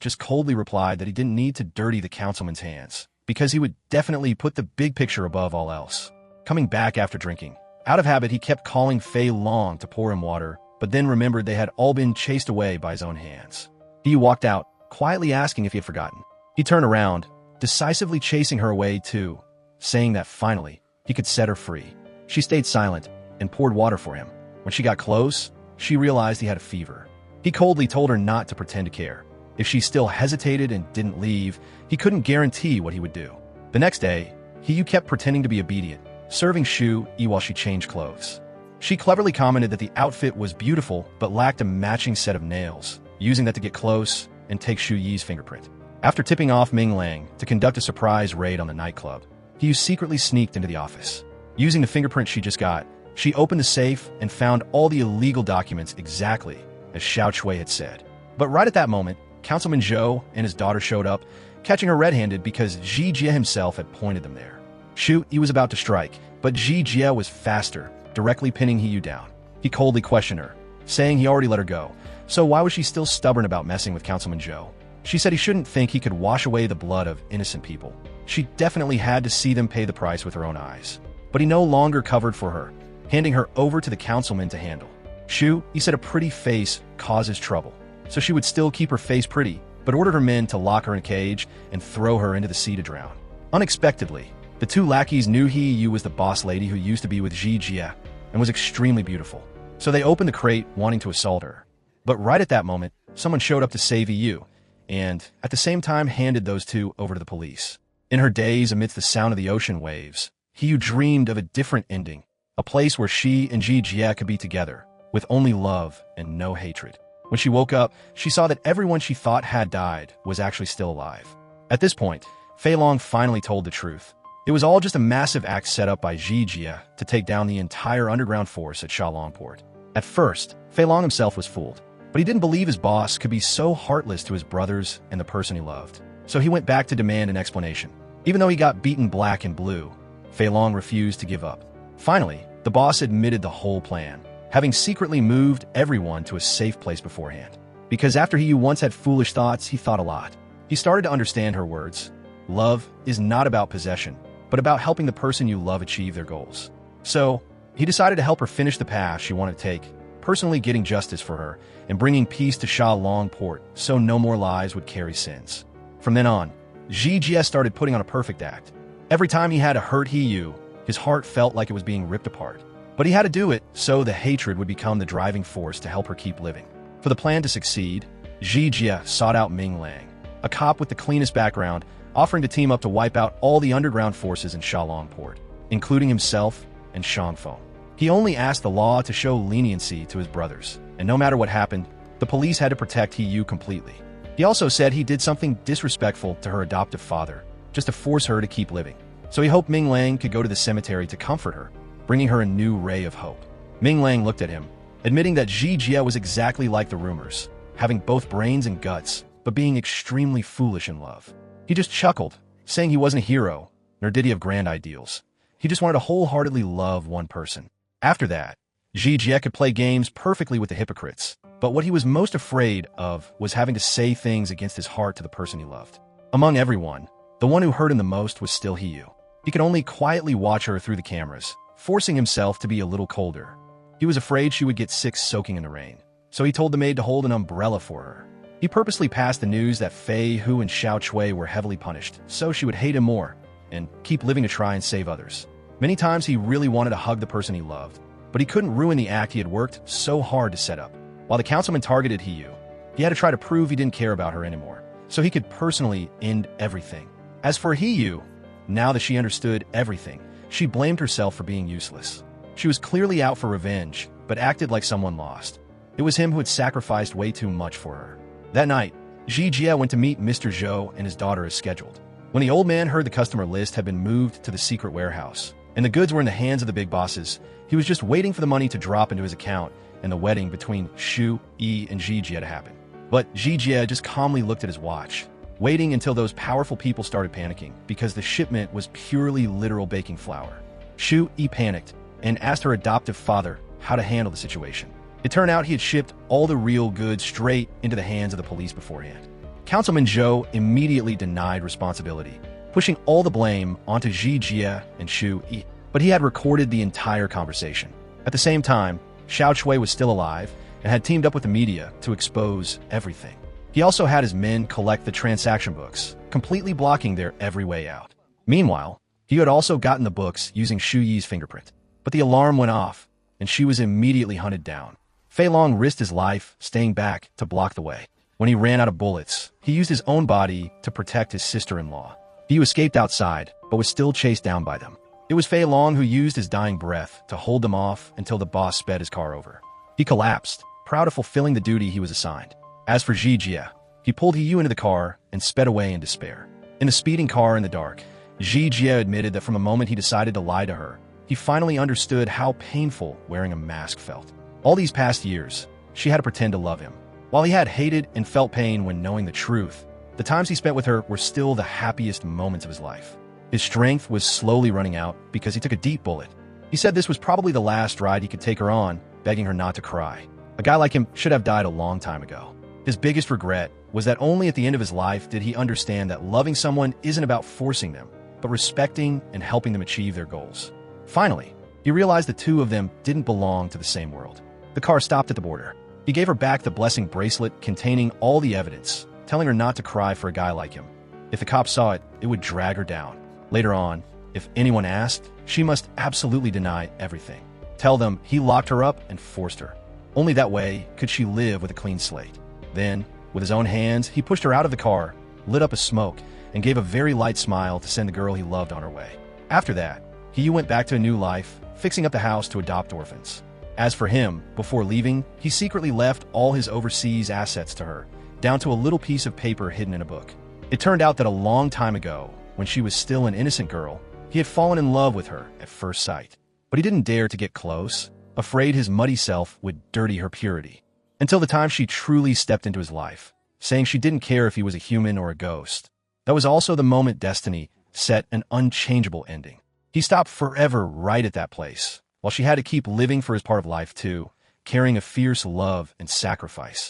just coldly replied that he didn't need to dirty the councilman's hands, because he would definitely put the big picture above all else. Coming back after drinking, out of habit he kept calling Fei Long to pour him water, but then remembered they had all been chased away by his own hands. He walked out, quietly asking if he had forgotten. He turned around, decisively chasing her away too, saying that finally, he could set her free. She stayed silent and poured water for him. When she got close, she realized he had a fever. He coldly told her not to pretend to care. If she still hesitated and didn't leave, he couldn't guarantee what he would do. The next day, Hiyu kept pretending to be obedient, serving Shu Yi while she changed clothes. She cleverly commented that the outfit was beautiful but lacked a matching set of nails, using that to get close and take Shu Yi's fingerprint. After tipping off Ming Lang to conduct a surprise raid on the nightclub, Hiyu secretly sneaked into the office. Using the fingerprint she just got, she opened the safe and found all the illegal documents exactly as Xiao Chui had said. But right at that moment, Councilman Zhou and his daughter showed up, catching her red-handed because Jie himself had pointed them there. Shu Yi was about to strike, but Jie was faster, directly pinning Hiyu down. He coldly questioned her, saying he already let her go, so why was she still stubborn about messing with Councilman Zhou? She said he shouldn't think he could wash away the blood of innocent people. She definitely had to see them pay the price with her own eyes. But he no longer covered for her, handing her over to the councilman to handle. Shu, he said a pretty face causes trouble, so she would still keep her face pretty, but ordered her men to lock her in a cage and throw her into the sea to drown. Unexpectedly, the two lackeys knew He Yu was the boss lady who used to be with Ji Jia and was extremely beautiful. So they opened the crate wanting to assault her. But right at that moment, someone showed up to save Yu, and at the same time handed those two over to the police. In her daze amidst the sound of the ocean waves, Yu dreamed of a different ending, a place where she and Ji Jia could be together, with only love and no hatred. When she woke up, she saw that everyone she thought had died was actually still alive. At this point, Fei Long finally told the truth. It was all just a massive act set up by Ji Jia to take down the entire underground force at Shalongport. At first, Fei Long himself was fooled, but he didn't believe his boss could be so heartless to his brothers and the person he loved. So he went back to demand an explanation. Even though he got beaten black and blue, Fei Long refused to give up. Finally, the boss admitted the whole plan, having secretly moved everyone to a safe place beforehand. Because after he once had foolish thoughts, he thought a lot. He started to understand her words. Love is not about possession, but about helping the person you love achieve their goals. So, he decided to help her finish the path she wanted to take, personally getting justice for her and bringing peace to Sha Long Port so no more lives would carry sins. From then on, Ji Jia started putting on a perfect act. Every time he had to hurt He Yu, his heart felt like it was being ripped apart. But he had to do it so the hatred would become the driving force to help her keep living. For the plan to succeed, Ji Jia sought out Ming Lang, a cop with the cleanest background, offering to team up to wipe out all the underground forces in Shalongport, including himself and Shangfeng. He only asked the law to show leniency to his brothers, and no matter what happened, the police had to protect He Yu completely. He also said he did something disrespectful to her adoptive father, just to force her to keep living. So he hoped Ming Lang could go to the cemetery to comfort her, bringing her a new ray of hope. Ming Lang looked at him, admitting that Ji Jia was exactly like the rumors, having both brains and guts, but being extremely foolish in love. He just chuckled, saying he wasn't a hero, nor did he have grand ideals. He just wanted to wholeheartedly love one person. After that, Ji Jia could play games perfectly with the hypocrites, but what he was most afraid of was having to say things against his heart to the person he loved. Among everyone, the one who hurt him the most was still He Yu. He could only quietly watch her through the cameras, forcing himself to be a little colder. He was afraid she would get sick soaking in the rain, so he told the maid to hold an umbrella for her. He purposely passed the news that Fei Hu and Xiao Chui were heavily punished, so she would hate him more and keep living to try and save others. Many times he really wanted to hug the person he loved, but he couldn't ruin the act he had worked so hard to set up. While the councilman targeted He Yu, he had to try to prove he didn't care about her anymore, so he could personally end everything. As for He Yu, now that she understood everything, she blamed herself for being useless. She was clearly out for revenge, but acted like someone lost. It was him who had sacrificed way too much for her. That night, Ji Jia went to meet Mr. Zhou and his daughter as scheduled. When the old man heard the customer list had been moved to the secret warehouse, and the goods were in the hands of the big bosses, he was just waiting for the money to drop into his account and the wedding between Shu, Yi, and Ji Jia to happen. But Ji Jia just calmly looked at his watch, waiting until those powerful people started panicking because the shipment was purely literal baking flour. Shu Yi panicked and asked her adoptive father how to handle the situation. It turned out he had shipped all the real goods straight into the hands of the police beforehand. Councilman Zhou immediately denied responsibility, pushing all the blame onto Ji Jia and Shu Yi. But he had recorded the entire conversation. At the same time, Xiao Chui was still alive and had teamed up with the media to expose everything. He also had his men collect the transaction books, completely blocking their every way out. Meanwhile, he had also gotten the books using Shu Yi's fingerprint. But the alarm went off, and she was immediately hunted down. Fei Long risked his life, staying back to block the way. When he ran out of bullets, he used his own body to protect his sister-in-law. He escaped outside, but was still chased down by them. It was Fei Long who used his dying breath to hold them off until the boss sped his car over. He collapsed, proud of fulfilling the duty he was assigned. As for Ji Jia, he pulled He Yu into the car and sped away in despair. In the speeding car in the dark, Ji Jia admitted that from the moment he decided to lie to her, he finally understood how painful wearing a mask felt. All these past years, she had to pretend to love him. While he had hated and felt pain when knowing the truth, the times he spent with her were still the happiest moments of his life. His strength was slowly running out because he took a deep bullet. He said this was probably the last ride he could take her on, begging her not to cry. A guy like him should have died a long time ago. His biggest regret was that only at the end of his life did he understand that loving someone isn't about forcing them, but respecting and helping them achieve their goals. Finally, he realized the two of them didn't belong to the same world. The car stopped at the border. He gave her back the blessing bracelet containing all the evidence, telling her not to cry for a guy like him. If the cops saw it, it would drag her down. Later on, if anyone asked, she must absolutely deny everything. Tell them he locked her up and forced her. Only that way could she live with a clean slate. Then, with his own hands, he pushed her out of the car, lit up a smoke, and gave a very light smile to send the girl he loved on her way. After that, he went back to a new life, fixing up the house to adopt orphans. As for him, before leaving, he secretly left all his overseas assets to her, down to a little piece of paper hidden in a book. It turned out that a long time ago, when she was still an innocent girl, he had fallen in love with her at first sight. But he didn't dare to get close, afraid his muddy self would dirty her purity. Until the time she truly stepped into his life, saying she didn't care if he was a human or a ghost. That was also the moment destiny set an unchangeable ending. He stopped forever right at that place, while she had to keep living for his part of life too, carrying a fierce love and sacrifice.